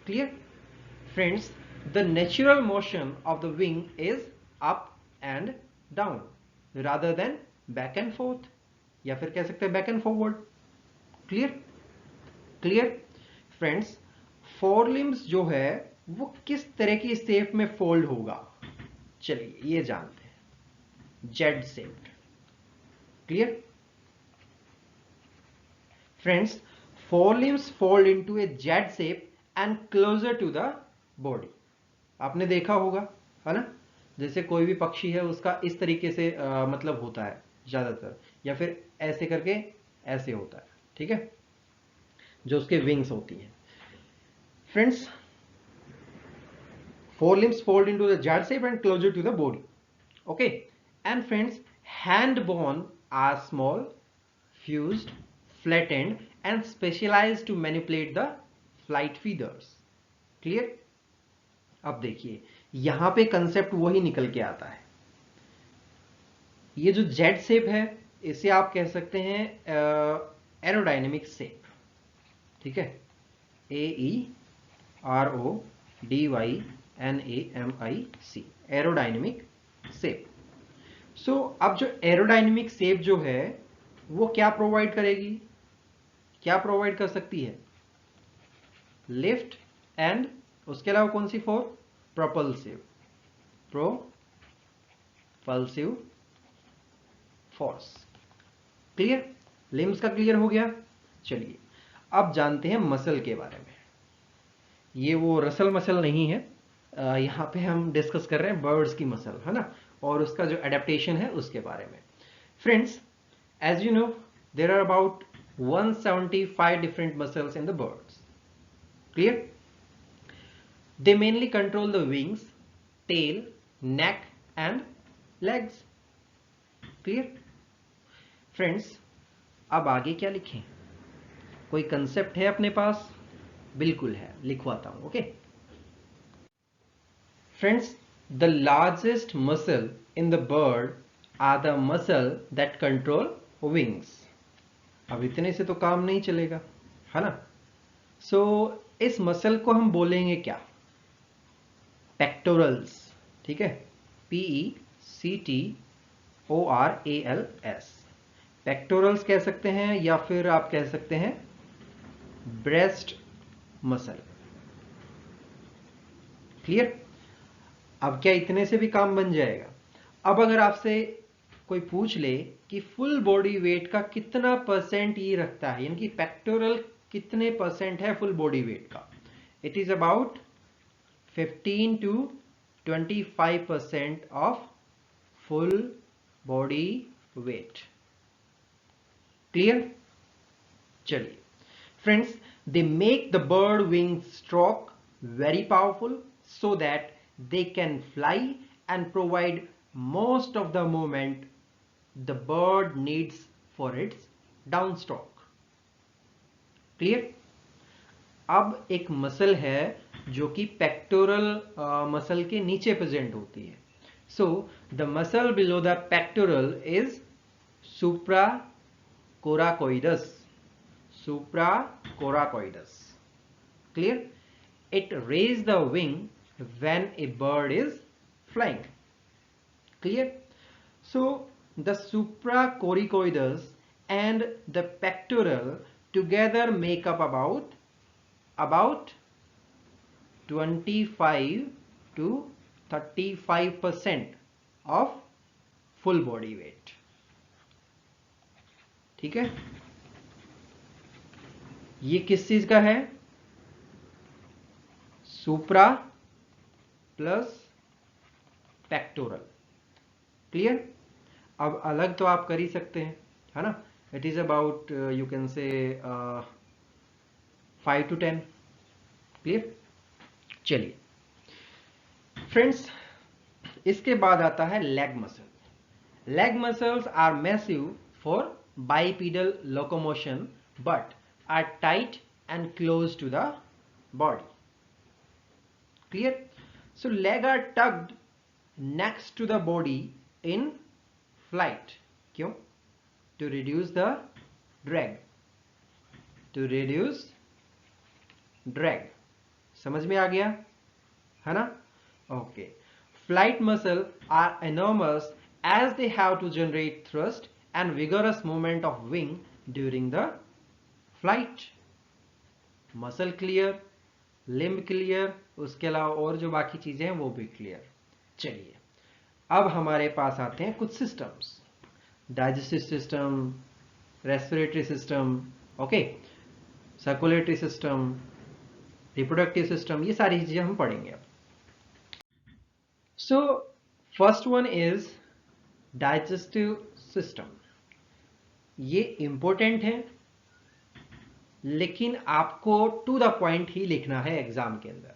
Clear? Friends, the natural motion of the wing is up and down rather than back and forth, या फिर कह सकते हैं back and forward। Clear? Clear? Friends, forelimbs जो है वो किस तरह की शेप में फोल्ड होगा, चलिए ये जानते हैं। Z shaped. Clear? Friends, forelimbs fold into a Z shape and closer to the body। आपने देखा होगा, है ना? जैसे कोई भी पक्षी है उसका इस तरीके से मतलब होता है ज्यादातर, या फिर ऐसे करके ऐसे होता है। ठीक है, जो उसके विंग्स होती हैं। Friends, forelimbs fold into the Z shape and closer to the body। Okay, and friends, hand bone are small, fused, flattened and specialized to manipulate the flight feathers. Clear? अब देखिए यहां पे कंसेप्ट वही निकल के आता है। ये जो जेड शेप है इसे आप कह सकते हैं एरोडायनेमिक शेप, ठीक है, AERODYNAMIC, एरोडायनेमिक शेप। सो अब जो एरोडायनेमिक शेप जो है वो क्या प्रोवाइड करेगी, क्या प्रोवाइड कर सकती है? लिफ्ट एंड उसके अलावा कौन सी force? Propulsive force. Clear? Limbs का क्लियर हो गया। चलिए अब जानते हैं मसल के बारे में। ये वो रसल मसल नहीं है, यहाँ पे हम डिस्कस कर रहे हैं बर्ड्स की मसल, है ना, और उसका जो एडेप्टेशन है उसके बारे में। Friends, as you know there are about 175 different muscles in the birds. Clear? They mainly control the wings, tail, neck and legs. Clear? Friends, अब आगे क्या लिखें? कोई कंसेप्ट है अपने पास? बिल्कुल है, लिखवाता हूं। Okay friends, the largest muscle in the bird are the muscle that control wings. अब इतने से तो काम नहीं चलेगा, है ना। सो इस मसल को हम बोलेंगे क्या? पेक्टोरल्स, ठीक है, PECTORALS, पेक्टोरल्स कह सकते हैं या फिर आप कह सकते हैं ब्रेस्ट मसल। क्लियर? अब क्या इतने से भी काम बन जाएगा? अब अगर आपसे कोई पूछ ले कि फुल बॉडी वेट का कितना परसेंट ये रखता है, यानी कि पेक्टोरल कितने परसेंट है फुल बॉडी वेट का, it is about 15 to 25% of full body weight. Clear? चलिए friends, they make the bird wing stroke very powerful so that they can fly and provide most of the movement the bird needs for its downstroke. Clear? अब एक muscle है जो कि pectoral muscle के नीचे present होती है। So the muscle below the pectoral is supracoracoideus. Clear? It raise the wing when a bird is flying. Clear? So the supracoracoideus and the pectoral together make up about 25 to 35% of full body weight. ठीक है? ये किस चीज का है? सुप्रा plus pectoral. Clear? अब अलग तो आप कर ही सकते हैं, है ना। It is about you can say 5 to 10। Clear? चलिए फ्रेंड्स, इसके बाद आता है leg muscle. Leg muscles are massive for bipedal locomotion but are tight and close to the body. Clear? So leg are tucked next to the body in flight. क्यों? To reduce the drag. समझ में आ गया, है ना? Okay. Flight muscle are enormous as they have to generate thrust and vigorous movement of wing during the flight. Muscle clear, limb clear, उसके अलावा और जो बाकी चीजें हैं वो भी क्लियर। चलिए अब हमारे पास आते हैं कुछ systems, digestive system, respiratory system, okay, circulatory system, reproductive system, ये सारी चीजें हम पढ़ेंगे अब। So first one is digestive system. ये इंपॉर्टेंट है लेकिन आपको टू द पॉइंट ही लिखना है एग्जाम के अंदर।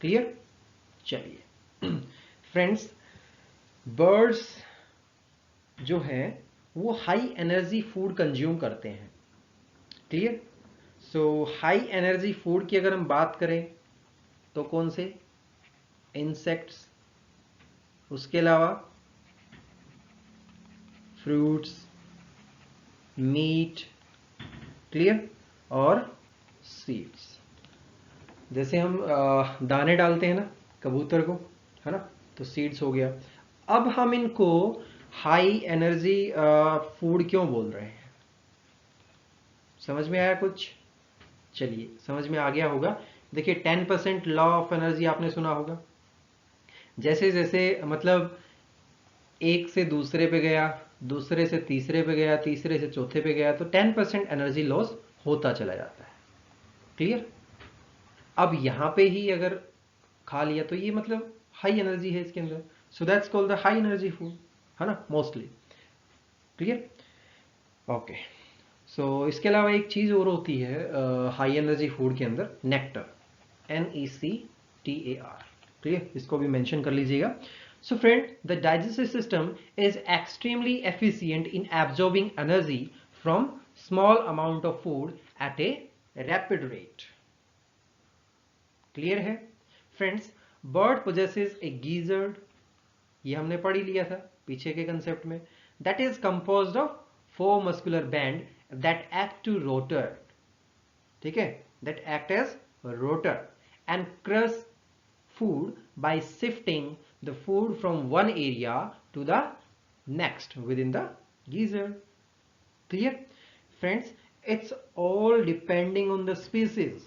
क्लियर? चलिए फ्रेंड्स, बर्ड्स जो है वो हाई एनर्जी फूड कंज्यूम करते हैं। क्लियर? सो हाई एनर्जी फूड की अगर हम बात करें तो कौन से? इंसेक्ट्स, उसके अलावा फ्रूट्स, मीट, क्लियर, और सीड्स। जैसे हम दाने डालते हैं ना कबूतर को, है ना, तो सीड्स हो गया। अब हम इनको हाई एनर्जी फूड क्यों बोल रहे हैं? समझ में आया कुछ? चलिए, समझ में आ गया होगा। देखिए 10% लॉ ऑफ एनर्जी आपने सुना होगा। जैसे जैसे मतलब एक से दूसरे पे गया, दूसरे से तीसरे पे गया, तीसरे से चौथे पे गया, तो 10% एनर्जी लॉस होता चला जाता है। क्लियर? अब यहां पे ही अगर खा लिया तो ये मतलब हाई एनर्जी है इसके अंदर, so that's called the high energy food, है ना, मोस्टली। क्लियर? ओके। सो इसके अलावा एक चीज और होती है हाई एनर्जी फूड के अंदर, नेक्टर, NECTAR। क्लियर? इसको भी मेंशन कर लीजिएगा। So friend, the digestive system is extremely efficient in absorbing energy from small amount of food at a rapid rate. Clear है फ्रेंड्स? बर्ड पोजेसेस ए गीजर्ड, ये हमने पढ़ ही लिया था पीछे के कंसेप्ट में, that is composed of 4 muscular band that act to rotor, ठीक है, that act as rotor and crush food by shifting the food from one area to the next within the geyser. Clear? Friends, it's all depending on the species.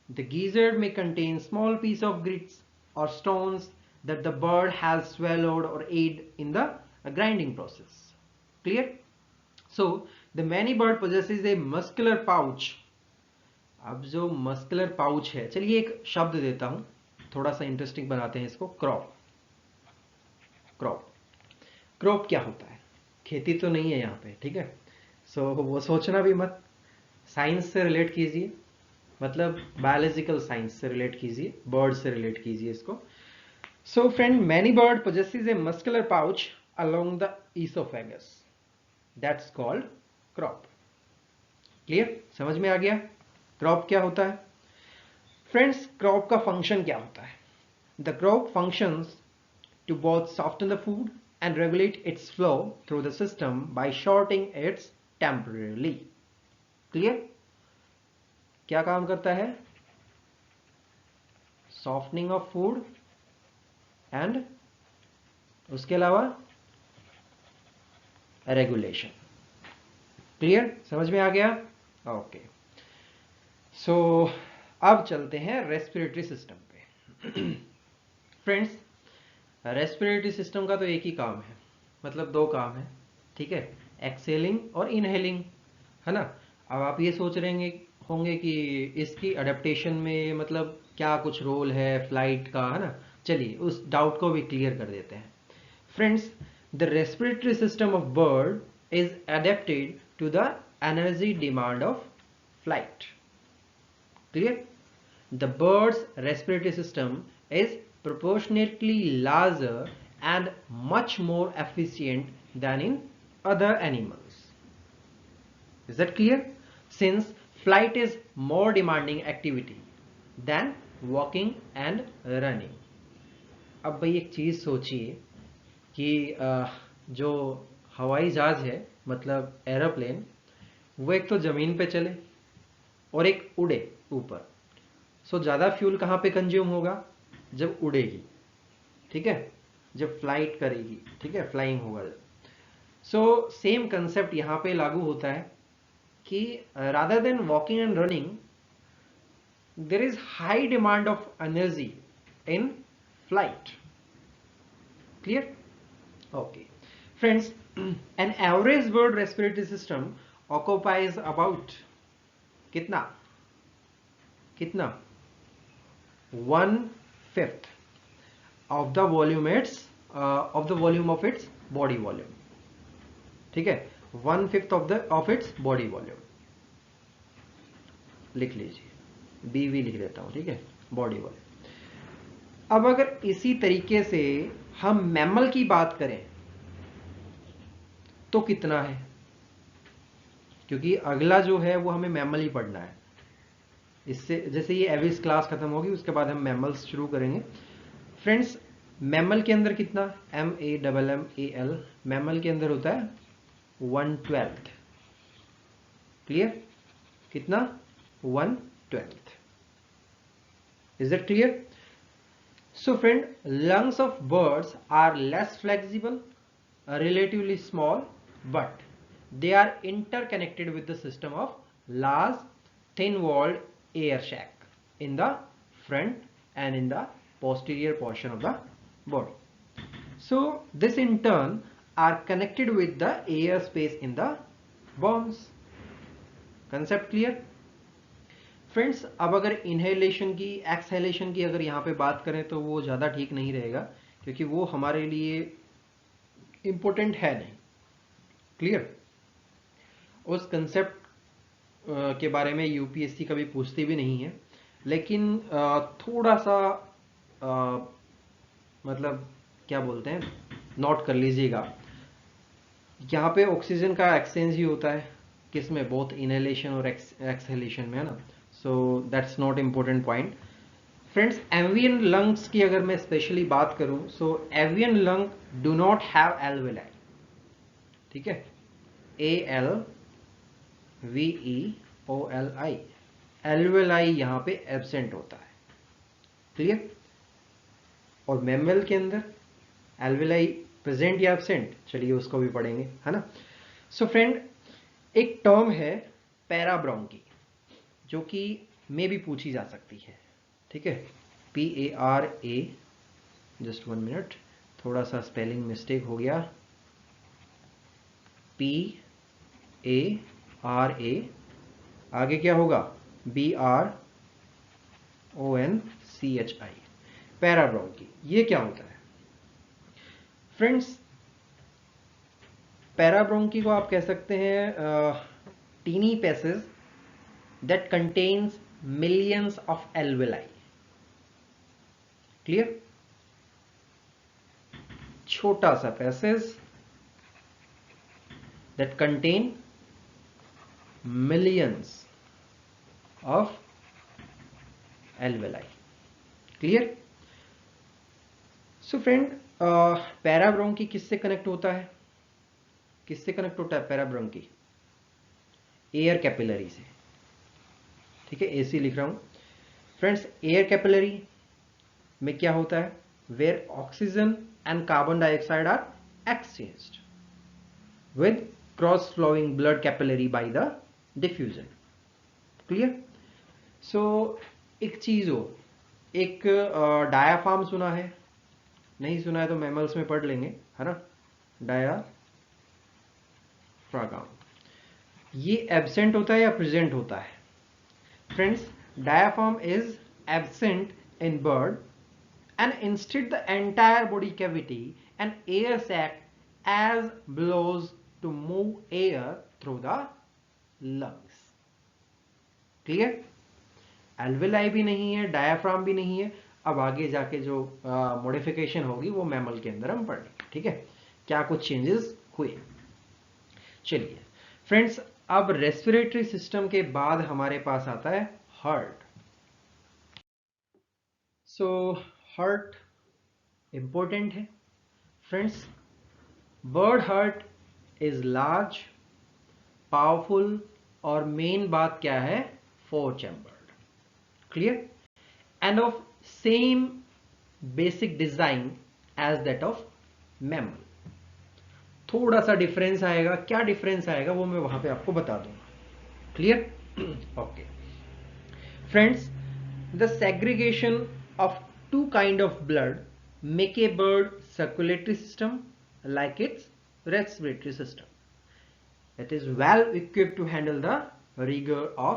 The geyser may contain small piece of grits or stones that the bird has swallowed or ate in the grinding process. Clear? So, the many bird possesses a muscular pouch. अब जो muscular pouch है, चलिए एक शब्द देता हूं, थोड़ा सा इंटरेस्टिंग बनाते हैं इसको। क्रॉप। क्रॉप, क्रॉप क्या होता है? खेती तो नहीं है यहाँ पे, ठीक है? सो वो सोचना भी मत, साइंस से रिलेट कीजिए, मतलब बायोलॉजिकल साइंस से रिलेट कीजिए, बर्ड से रिलेट कीजिए इसको। So friend, many bird possesses a muscular pouch along the oesophagus, that's called crop. Clear? समझ में आ गया क्रॉप क्या होता है? फ्रेंड्स, क्रॉप का फंक्शन क्या होता है? The crop functions to both soften the food and regulate its flow through the system by shortening its temporarily. Clear? क्या काम करता है? सॉफ्टनिंग ऑफ फूड एंड उसके अलावा रेगुलेशन। क्लियर? समझ में आ गया? ओके। सो अब चलते हैं रेस्पिरेटरी सिस्टम पे। फ्रेंड्स, रेस्पिरेटरी सिस्टम का तो एक ही काम है, मतलब 2 काम है, ठीक है, एक्सेलिंग और इनहेलिंग, है ना। अब आप ये सोच रहे होंगे कि इसकी अडेप्टेशन में मतलब क्या कुछ रोल है फ्लाइट का, है ना। चलिए उस डाउट को भी क्लियर कर देते हैं। Friends, the respiratory system of bird is adapted to the energy demand of flight. Clear? The bird's respiratory system is proportionately larger and much more efficient than in other animals. Is that clear? Since flight is more demanding activity than walking and running. अब भाई एक चीज सोचिए कि जो हवाई जहाज है, मतलब एरोप्लेन, वो एक तो जमीन पे चले और एक उड़े ऊपर। सो ज्यादा फ्यूल कहाँ पे कंज्यूम होगा? जब उड़ेगी, ठीक है, जब फ्लाइट करेगी, ठीक है, फ्लाइंग होगा जब। सो सेम कंसेप्ट यहाँ पे लागू होता है कि rather than walking and running, there is high demand of energy in flight. Clear? Okay friends, an average bird respiratory system occupies about कितना 1/5 of the volume of its body volume, ठीक है, 1/5 of its body volume लिख लीजिए, BV लिख देता हूं, ठीक है, बॉडी वॉल्यूम। अब अगर इसी तरीके से हम मैमल की बात करें तो कितना है, क्योंकि अगला जो है वो हमें मैमल ही पढ़ना है। इससे जैसे ये एविस क्लास खत्म होगी उसके बाद हम मैमल्स शुरू करेंगे। फ्रेंड्स, मैमल के अंदर कितना, MAMMAL, मैमल के अंदर होता है 1/12। क्लियर? कितना? 1/12। Is it clear? So friend, lungs of birds are less flexible, relatively small, but they are interconnected with the system of large, thin-walled air sac in the front and in the posterior portion of the body. So this in turn are connected with the air space in the bones. Concept clear? Friends, अब अगर inhalation की, exhalation की अगर यहाँ पे बात करें तो वो ज़्यादा ठीक नहीं रहेगा, क्योंकि वो हमारे लिए इम्पोर्टेंट है नहीं। क्लियर? उस कंसेप्ट के बारे में यूपीएससी कभी पूछती भी नहीं है, लेकिन थोड़ा सा मतलब क्या बोलते हैं, नोट कर लीजिएगा। यहाँ पे ऑक्सीजन का एक्सचेंज ही होता है, किसमें? बोथ इनहेलेशन और एक्सहेलेशन में, है ना। So that's not important point. Friends, avian lungs की अगर मैं स्पेशली बात करूं, so avian lung do not have alveoli. ठीक है, ALVEOLI, एल्वेलाई यहाँ पे एब्सेंट होता है। क्लियर? और मैमल के अंदर एल्वेलाई प्रेजेंट या एब्सेंट, चलिए उसको भी पढ़ेंगे, है ना। सो फ्रेंड, एक टर्म है पैराब्रोंकी, जो कि में भी पूछी जा सकती है। ठीक है, PARA, जस्ट 1 मिनट, थोड़ा सा स्पेलिंग मिस्टेक हो गया। PARA, आगे क्या होगा? BRONCHI, पैराब्रोंकी। ये क्या होता है फ्रेंड्स? पैराब्रोंकी को आप कह सकते हैं tiny passage that contains millions of alveoli. Clear? छोटा सा passage that contain millions of alveoli. Clear? So friend, parabronchi किससे कनेक्ट होता है? किससे कनेक्ट होता है पैराब्रोंकी? एयर कैपिलरी से। ठीक है, AC लिख रहा हूं। फ्रेंड्स, एयर कैपिलरी में क्या होता है? Where oxygen and carbon dioxide are exchanged with cross flowing blood capillary by the diffusion. Clear? So एक चीज हो, एक डायाफ्राम सुना है? नहीं सुना है तो मैमल्स में पढ़ लेंगे, है ना। डायाफ्राम, ये एब्सेंट होता है या प्रेजेंट होता है? Friends, diaphragm is absent in bird, and instead the entire body cavity and air sac as blows to move air through the lungs. Clear? Alveoli भी नहीं है, diaphragm भी नहीं है। अब आगे जाके जो मॉडिफिकेशन होगी वो मैमल के अंदर हम पढ़ेंगे। ठीक है, क्या कुछ चेंजेस हुए। चलिए फ्रेंड्स, अब रेस्पिरेटरी सिस्टम के बाद हमारे पास आता है हार्ट। सो हार्ट इंपॉर्टेंट है friends. Bird heart is large, powerful, और मेन बात क्या है? 4 chambered. Clear? And of same basic design as that of mammal. थोड़ा सा डिफरेंस आएगा, क्या डिफरेंस आएगा वो मैं वहां पे आपको बता दूंगा। Clear? Okay friends, the segregation of 2 kind of blood make a bird circulatory system like its respiratory system. It is well equipped to handle the rigor of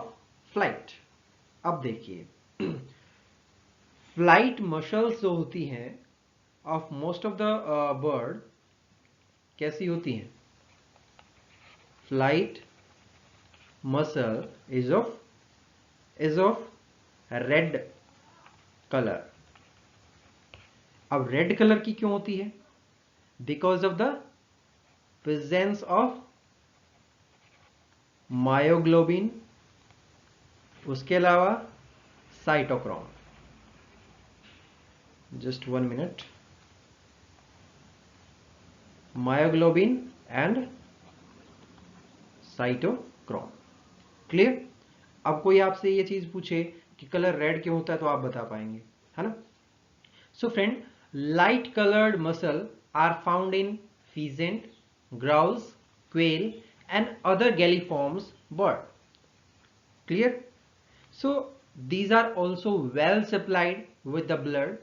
flight. अब देखिए, फ्लाइट मसल्स जो होती हैं of most of the bird कैसी होती हैं? Flight muscle is of red colour. अब red colour की क्यों होती है? Because of the presence of myoglobin, उसके अलावा cytochrome. Just 1 minute. Myoglobin and cytochrome. Clear? अब कोई आपसे ये चीज पूछे कि कलर रेड क्यों होता है तो आप बता पाएंगे, है ना? So friend, light coloured muscle are found in pheasant, grouse, quail and other galliforms bird. Clear? So these are also well supplied with the blood,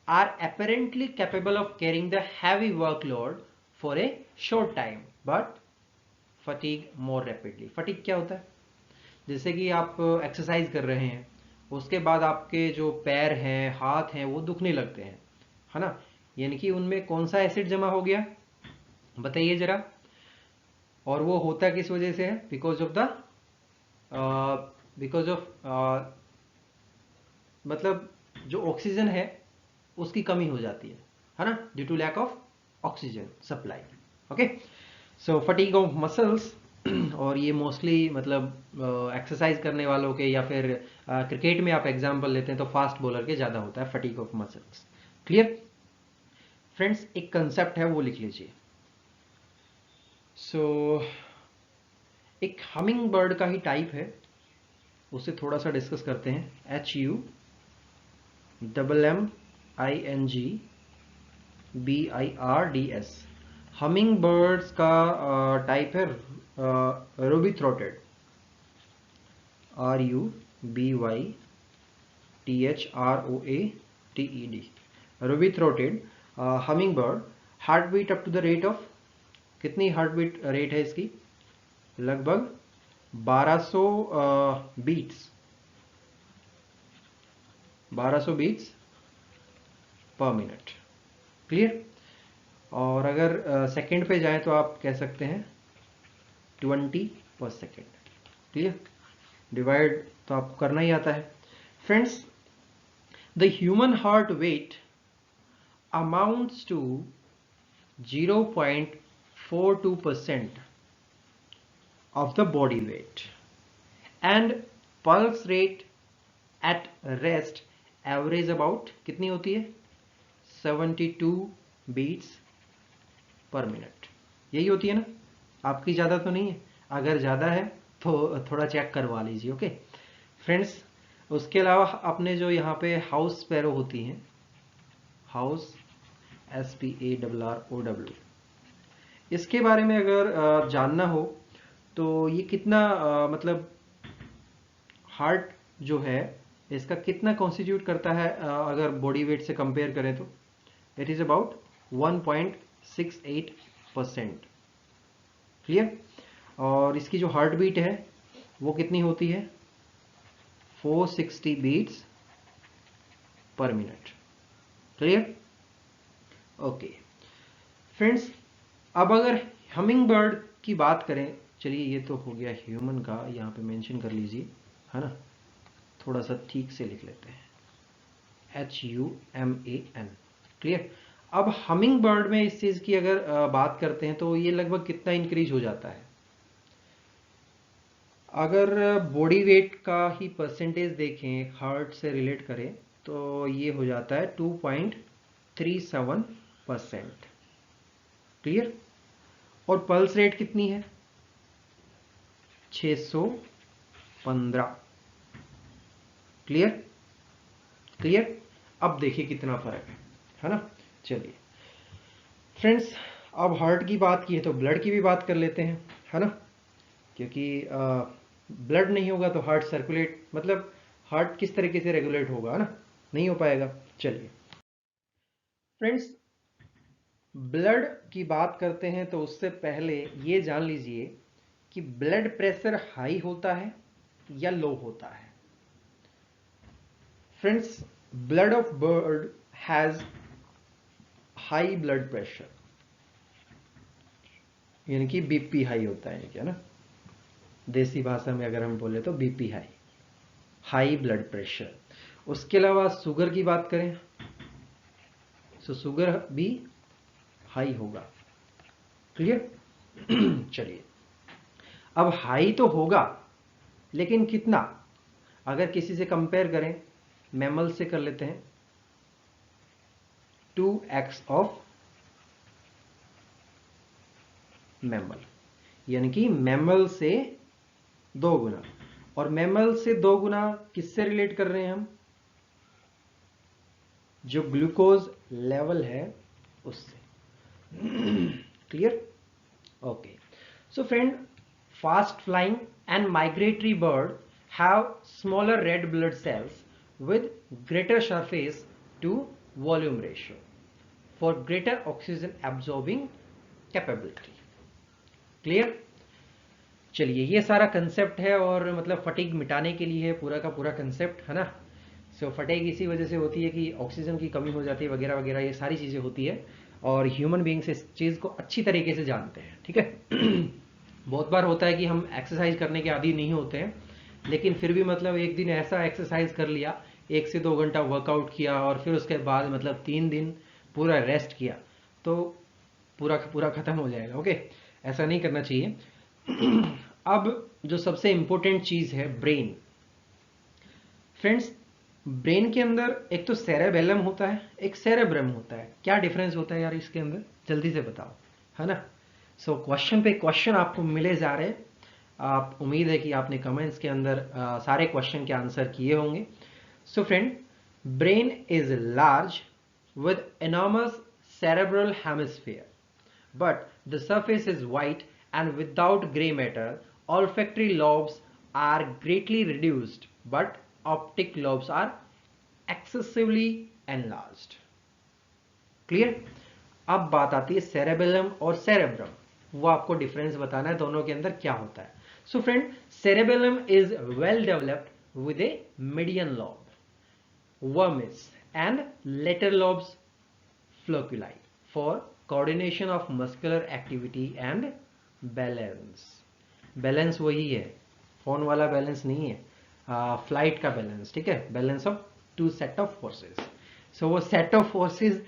are apparently capable of carrying the heavy workload for a short time but fatigue more rapidly. Fatigue क्या होता है? जैसे कि आप exercise कर रहे हैं, उसके बाद आपके जो पैर हैं, हाथ हैं, वो दुखने लगते हैं, है ना? यानी कि उनमें कौन सा एसिड जमा हो गया, बताइए जरा। और वो होता किस वजह से है? बिकॉज ऑफ मतलब जो ऑक्सीजन है उसकी कमी हो जाती है ना, due to lack of oxygen supply. Okay, so fatigue of muscles, और ये मोस्टली मतलब एक्सरसाइज करने वालों के या फिर क्रिकेट में आप एग्जांपल लेते हैं तो फास्ट बॉलर के ज़्यादा होता है fatigue of muscles. Clear friends? एक कंसेप्ट है वो लिख लीजिए। सो एक हमिंग बर्ड का ही टाइप है, उसे थोड़ा सा डिस्कस करते हैं। HUMMINGBIRDS। हमिंग बर्ड्स का टाइप है ruby throated, RUBYTHROATED, ruby throated hummingbird. Heart beat up to the rate of, कितनी हार्ट बीट रेट है इसकी? लगभग 1200 beats, 1200 beats per minute. Clear? और अगर सेकंड पे जाएं तो आप कह सकते हैं 20 पर सेकेंड। क्लियर? डिवाइड तो आपको करना ही आता है। Friends, the human heart weight amounts to 0.42% of the body weight, and pulse rate at rest average about कितनी होती है? 72 beats per minute। यही होती है ना? आपकी ज़्यादा तो नहीं है? अगर ज़्यादा है तो थोड़ा चेक करवा लीजिए। ओके फ्रेंड्स, उसके अलावा अपने जो यहाँ पे हाउस स्पैरो होती हैं, हाउस SPARROW, इसके बारे में अगर जानना हो तो ये कितना मतलब हार्ट जो है इसका कितना कॉन्स्टिट्यूट करता है, अगर बॉडी वेट से कंपेयर करें तो इट इज अबाउट 1.68%। क्लियर? और इसकी जो हार्ट बीट है वो कितनी होती है? 460 beats per minute. Clear? Okay friends, अब अगर हमिंग बर्ड की बात करें, चलिए ये तो हो गया ह्यूमन का, यहाँ पे मेंशन कर लीजिए, है ना? थोड़ा सा ठीक से लिख लेते हैं, HUMAN। क्लियर? अब हमिंग बर्ड में इस चीज़ की अगर बात करते हैं तो ये लगभग कितना इंक्रीज हो जाता है? अगर बॉडी वेट का ही परसेंटेज देखें, हार्ट से रिलेट करें, तो ये हो जाता है 2.37%। क्लियर? और पल्स रेट कितनी है? 615। क्लियर? क्लियर? अब देखिए कितना फर्क है ना? चलिए फ्रेंड्स, अब हार्ट की बात की है तो ब्लड की भी बात कर लेते हैं, है ना? क्योंकि ब्लड नहीं होगा तो हार्ट सर्कुलेट, मतलब हार्ट किस तरीके से रेगुलेट होगा, है ना? नहीं हो पाएगा। चलिए फ्रेंड्स, ब्लड की बात करते हैं तो उससे पहले ये जान लीजिए कि ब्लड प्रेशर हाई होता है या लो होता है। Friends, blood of bird has high blood pressure, यानी कि बीपी हाई होता है, क्या ना? देसी भाषा में अगर हम बोले तो BP high, high blood pressure. उसके अलावा शुगर की बात करें तो शुगर भी हाई होगा। क्लियर? चलिए, अब हाई तो होगा, लेकिन कितना? अगर किसी से कंपेयर करें, मैमल से कर लेते हैं, 2x ऑफ मैमल, यानी कि मैमल से 2 गुना। और मैमल से 2 गुना किससे रिलेट कर रहे हैं हम? जो ग्लूकोज लेवल है उससे। Clear? Okay. So friend, fast flying and migratory bird have smaller red blood cells with greater surface to volume ratio for greater oxygen absorbing capability. Clear? चलिए, ये सारा कंसेप्ट है और मतलब फटीग मिटाने के लिए है पूरा का पूरा कंसेप्ट, है ना। सो फटीग इसी वजह से होती है कि ऑक्सीजन की कमी हो जाती है वगैरह वगैरह, ये सारी चीज़ें होती है और ह्यूमन बीइंग्स इस चीज़ को अच्छी तरीके से जानते हैं, ठीक है। बहुत बार होता है कि हम एक्सरसाइज करने के आदी नहीं होते हैं, लेकिन फिर भी मतलब एक दिन ऐसा एक्सरसाइज कर लिया, 1 से 2 घंटा वर्कआउट किया और फिर उसके बाद मतलब 3 दिन पूरा रेस्ट किया, तो पूरा पूरा खत्म हो जाएगा। ओके, ऐसा नहीं करना चाहिए। अब जो सबसे इंपॉर्टेंट चीज़ है, ब्रेन। फ्रेंड्स, ब्रेन के अंदर एक तो सेरेबेलम होता है, एक सेरेब्रम होता है। क्या डिफरेंस होता है यार इसके अंदर? जल्दी से बताओ, है ना। सो क्वेश्चन पे क्वेश्चन आपको मिले जा रहे हैं। आप उम्मीद है कि आपने कमेंट्स के अंदर सारे क्वेश्चन के आंसर किए होंगे। So friend, brain is large with enormous cerebral hemisphere, but the surface is white and without gray matter. Olfactory lobes are greatly reduced, but optic lobes are excessively enlarged. Clear? अब बात आती है cerebellum और cerebrum, वो आपको difference बताना है दोनों के अंदर क्या होता है। So friend, cerebellum is well developed with A median lobe, vermis and later lobes floculi for coordination of muscular activity and balance. Balance वही है, फोन वाला बैलेंस नहीं है, फ्लाइट का बैलेंस, ठीक है। Balance of 2 set of forces. So वो set of forces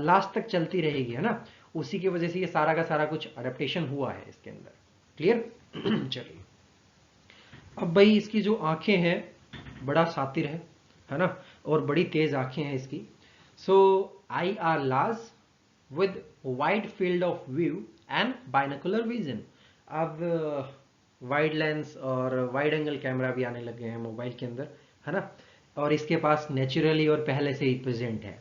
last तक चलती रहेगी, है ना। उसी की वजह से ये सारा का सारा कुछ अडेप्टेशन हुआ है इसके अंदर। क्लियर? चलिए, अब भाई इसकी जो आंखें हैं, बड़ा शातिर है ना, और बड़ी तेज आंखें हैं इसकी। So eye are large with wide field of view and binocular vision. अब वाइड लेंस और वाइड एंगल कैमरा भी आने लग गए हैं मोबाइल के अंदर, है ना, और इसके पास नेचुरली और पहले से ही प्रेजेंट है।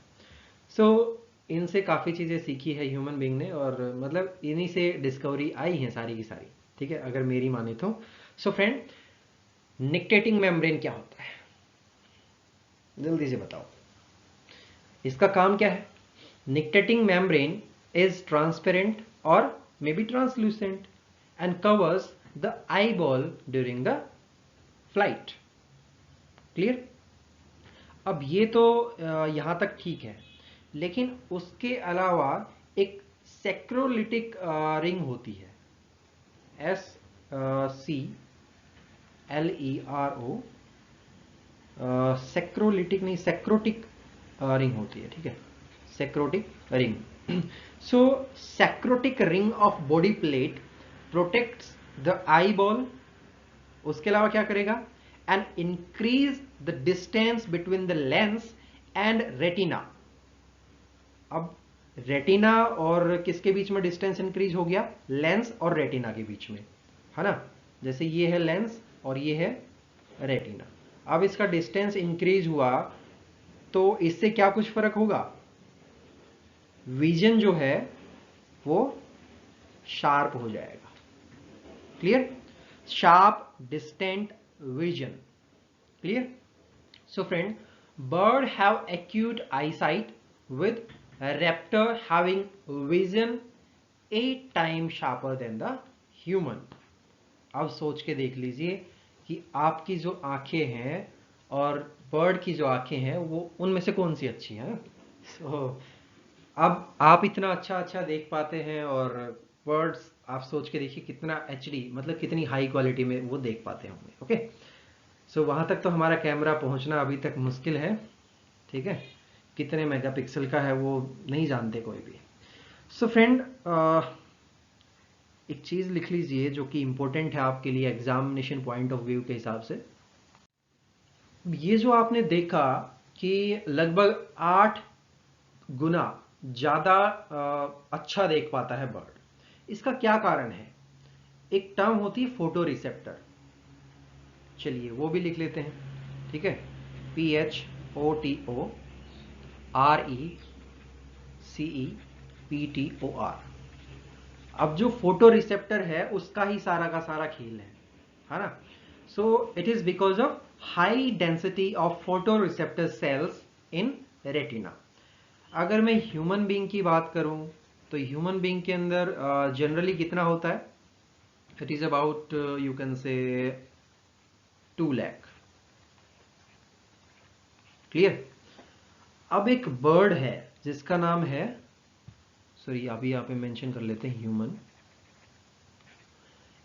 सो इनसे काफ़ी चीज़ें सीखी है ह्यूमन बीइंग ने, और मतलब इन्हीं से डिस्कवरी आई है सारी की सारी, ठीक है, अगर मेरी माने तो। सो फ्रेंड, निक्टेटिंग मेम्ब्रेन क्या होता है? जल्दी से बताओ, इसका काम क्या है? निक्टेटिंग मेम्ब्रेन इज ट्रांसपेरेंट और may be translucent and covers the eyeball during the flight. Clear? अब ये तो यहां तक ठीक है, लेकिन उसके अलावा एक सेक्रोलिटिक रिंग होती है, SCLERO, सेक्रोलिटिक नहीं, सेक्रोटिक रिंग होती है, ठीक है, sclerotic ring. So sclerotic ring of body plate protects the eyeball. उसके अलावा क्या करेगा? And increase the distance between the lens and retina. अब रेटिना और किसके बीच में डिस्टेंस इंक्रीज हो गया? लेंस और रेटिना के बीच में, है ना। जैसे ये है लेंस और ये है रेटिना। अब इसका डिस्टेंस इंक्रीज हुआ तो इससे क्या कुछ फर्क होगा? विजन जो है वो शार्प हो जाएगा। Clear? Sharp distant vision. Clear? So friend, bird have acute eyesight with raptor having vision 8 times sharper than the human. अब सोच के देख लीजिए कि आपकी जो आंखें हैं और बर्ड की जो आंखें हैं, वो उनमें से कौन सी अच्छी है। अब आप इतना अच्छा देख पाते हैं और बर्ड्स, आप सोच के देखिए कितना HD, मतलब कितनी हाई क्वालिटी में वो देख पाते होंगे। ओके, सो वहाँ तक तो हमारा कैमरा पहुँचना अभी तक मुश्किल है, ठीक है। कितने मेगापिक्सल का है वो नहीं जानते कोई भी। सो फ्रेंड, एक चीज़ लिख लीजिए जो कि इम्पोर्टेंट है आपके लिए एग्जामिनेशन पॉइंट ऑफ व्यू के हिसाब से। ये जो आपने देखा कि लगभग 8 गुना ज़्यादा अच्छा देख पाता है बर्ड, इसका क्या कारण है? एक टर्म होती है फोटो रिसेप्टर, चलिए वो भी लिख लेते हैं, ठीक है। PHOTORECEPTOR। अब जो फोटो रिसेप्टर है उसका ही सारा का सारा खेल है ना। So it is because of high density of photo receptor cells in retina. अगर मैं ह्यूमन बीइंग की बात करूं तो ह्यूमन बीइंग के अंदर जनरली कितना होता है? It is about you can say 2 lakh. Clear? अब एक बर्ड है जिसका नाम है, सॉरी अभी यहाँ पे मेंशन कर लेते हैं ह्यूमन।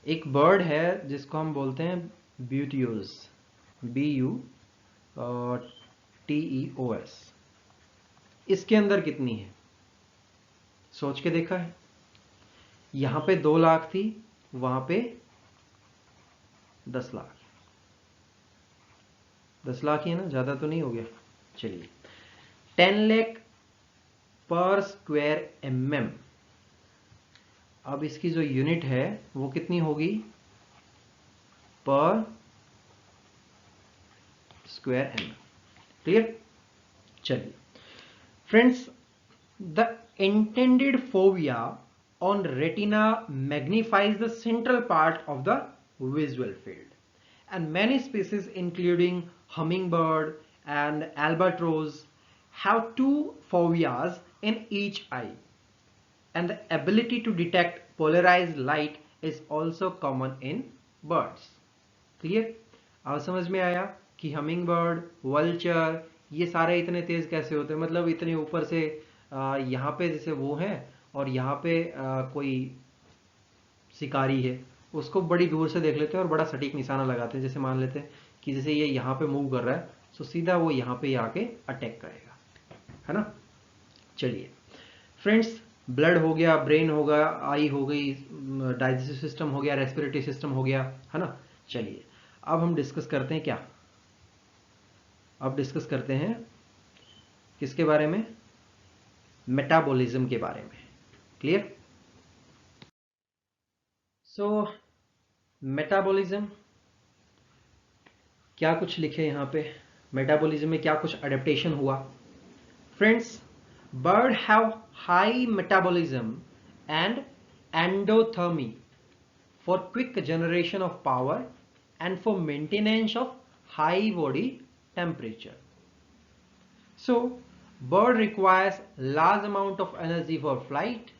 एक बर्ड है जिसको हम बोलते हैं ब्यूटियोस, BUTEOS। इसके अंदर कितनी है सोच के देखा है? यहां पे 2 लाख थी, वहां पे 10 लाख। 10 लाख ही है ना, ज्यादा तो नहीं हो गया? चलिए 10 लाख पर स्क्वायर mm। अब इसकी जो यूनिट है वो कितनी होगी? पर स्क्वायर mm। क्लियर? चलिए friends, the intended fovea on retina magnifies the central part of the visual field, and many species including hummingbird and albatross have 2 foveas in each eye, and the ability to detect polarized light is also common in birds. Clear? अब समझ में आया कि humming bird, vulture, ये सारे इतने तेज कैसे होते हैं? मतलब इतने ऊपर से यहाँ पे जैसे वो है और यहाँ पे कोई शिकारी है, उसको बड़ी दूर से देख लेते हैं और बड़ा सटीक निशाना लगाते हैं। जैसे मान लेते हैं कि जैसे ये यहाँ पे मूव कर रहा है तो सीधा वो यहाँ पे आके अटैक करेगा, है ना। चलिए फ्रेंड्स, ब्लड हो गया, ब्रेन हो गया, आई हो गई, डाइजेस्टिव सिस्टम हो गया, रेस्पिरेटरी सिस्टम हो गया, है ना। चलिए अब हम डिस्कस करते हैं क्या? अब डिस्कस करते हैं किसके बारे में? मेटाबॉलिज्म के बारे में। क्लियर? सो मेटाबॉलिज्म क्या कुछ लिखे यहाँ पे? मेटाबॉलिज्म में क्या कुछ अडेप्टेशन हुआ? Friends, bird have high metabolism and endothermy for quick generation of power and for maintenance of high body temperature. So bird requires large amount of energy for flight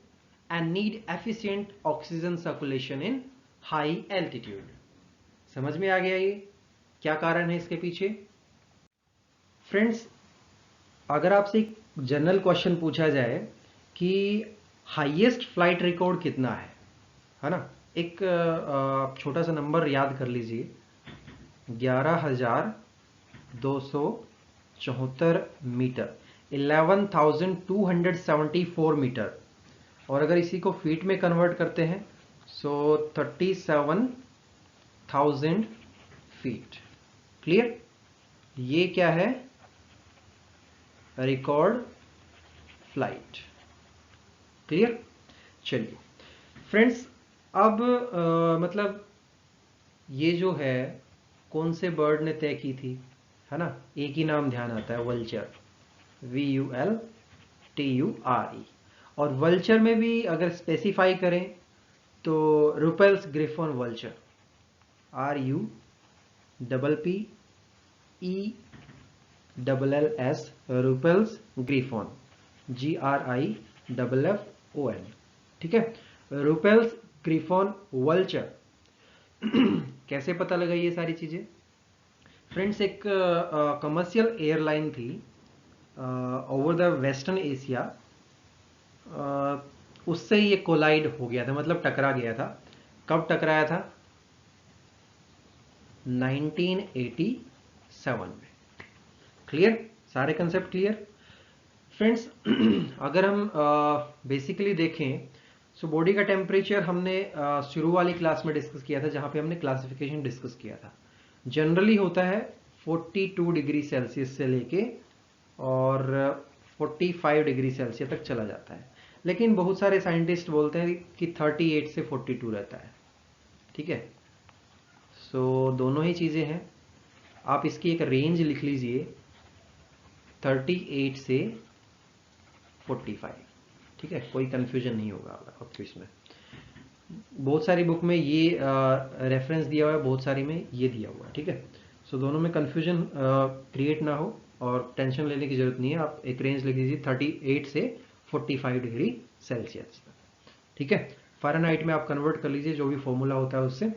and need efficient oxygen circulation in high altitude. समझ में आ गया ये क्या कारण है इसके पीछे? फ्रेंड्स, अगर आपसे एक जनरल क्वेश्चन पूछा जाए कि हाईएस्ट फ्लाइट रिकॉर्ड कितना है ना, एक छोटा सा नंबर याद कर लीजिए, 11,274 मीटर, 11,274 मीटर। और अगर इसी को फीट में कन्वर्ट करते हैं सो 37,000 फीट। क्लियर? ये क्या है? Record flight. क्लियर? चलिए फ्रेंड्स, अब मतलब ये जो है कौन से बर्ड ने तय की थी, है ना। एक ही नाम ध्यान आता है, वल्चर, VULTURE। और वल्चर में भी अगर स्पेसिफाई करें तो Ruppell's griffon vulture, RUPPELLS, Ruppell's griffon, GRIFFON। ठीक है, रुपेल्स ग्रिफॉन वल्चर। कैसे पता लगा ये सारी चीजें? फ्रेंड्स, एक कमर्शियल एयरलाइन थी ओवर द वेस्टर्न एशिया, उससे ये कोलाइड हो गया था, मतलब टकरा गया था। कब टकराया था? 1987 में। क्लियर? सारे कंसेप्ट क्लियर? फ्रेंड्स, अगर हम बेसिकली देखें सो बॉडी का टेम्परेचर हमने शुरू वाली क्लास में डिस्कस किया था, जहां पे हमने क्लासिफिकेशन डिस्कस किया था। जनरली होता है 42 डिग्री सेल्सियस से लेके और 45 डिग्री सेल्सियस तक चला जाता है, लेकिन बहुत सारे साइंटिस्ट बोलते हैं कि 38 से 42 रहता है। ठीक है, सो दोनों ही चीज़ें हैं। आप इसकी एक रेंज लिख लीजिए 38 से 45। ठीक है, कोई कंफ्यूजन नहीं होगा आपको इसमें। बहुत सारी बुक में ये रेफरेंस दिया हुआ है, बहुत सारी में ये दिया हुआ है। ठीक है, सो दोनों में कंफ्यूजन क्रिएट ना हो और टेंशन लेने की जरूरत नहीं है। आप एक रेंज लिख दीजिए 38 से 45 डिग्री सेल्सियस। ठीक है, फ़ारेनहाइट में आप कन्वर्ट कर लीजिए, जो भी फॉर्मूला होता है उससे।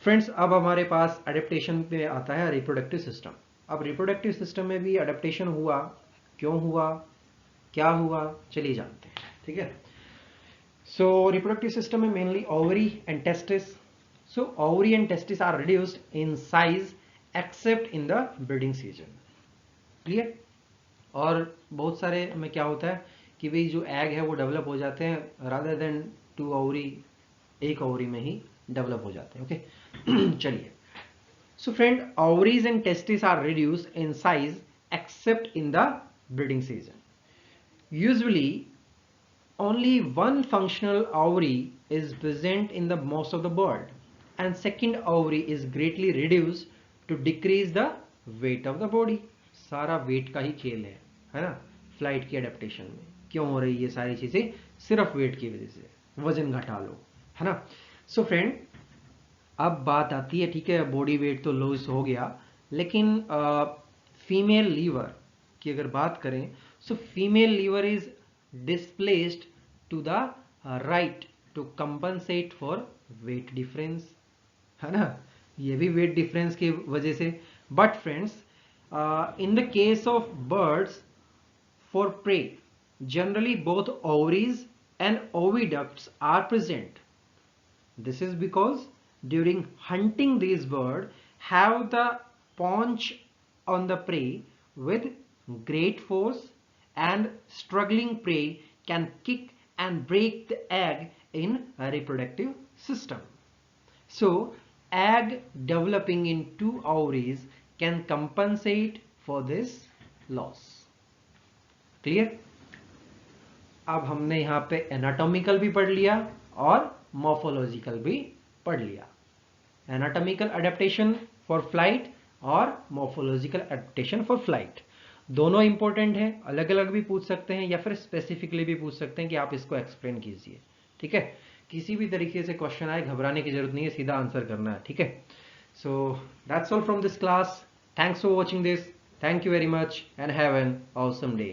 फ्रेंड्स, अब हमारे पास अडेप्टेशन पे आता है रिप्रोडक्टिव सिस्टम। अब रिप्रोडक्टिव सिस्टम में भी अडेप्टेशन हुआ, क्यों हुआ, क्या हुआ, चलिए जानते हैं। ठीक है, सो रिप्रोडक्टिव सिस्टम में mainly ovary and testis. So ovary and testis are reduced in size except in the breeding season. Clear? और बहुत सारे में क्या होता है कि भाई जो एग है वो डेवलप हो जाते हैं, रादर देन 2 ओवरी, एक ओवरी में ही डेवलप हो जाते हैं। ओके चलिए, so friend, ovaries and testes are reduced in size except in the breeding season. Usually only one functional ovary is present in the most of the bird, and second ovary is greatly reduced to decrease the weight of the body. सारा wait का ही खेल है ना flight की adaptation में। क्यों हो रही है ये सारी चीजें? सिर्फ वेट की वजह से, वजन घटा लो, है ना। सो फ्रेंड, अब बात आती है, ठीक है, बॉडी वेट तो लॉस हो गया, लेकिन फीमेल लीवर की अगर बात करें, so female liver is displaced to the right to compensate for weight difference, है ना। ये भी वेट डिफरेंस की वजह से। But friends, in the case of birds for prey, generally both ovaries and oviducts are present. This is because during hunting these birds have the paunch on the prey with great force, and struggling prey can kick and break the egg in a reproductive system. So egg developing in 2 ovaries can compensate for this loss. Clear? अब हमने यहाँ पे anatomical भी पढ़ लिया और morphological भी पढ़ लिया। एनाटॉमिकल अडेप्टेशन फॉर फ्लाइट और मॉर्फोलॉजिकल अडेप्टेशन फॉर फ्लाइट, दोनों इंपॉर्टेंट हैं। अलग अलग भी पूछ सकते हैं या फिर स्पेसिफिकली भी पूछ सकते हैं कि आप इसको एक्सप्लेन कीजिए। ठीक है, किसी भी तरीके से क्वेश्चन आए, घबराने की जरूरत नहीं है, सीधा आंसर करना है। ठीक है, so that's all from this class. Thanks for watching this. Thank you very much and have an awesome day.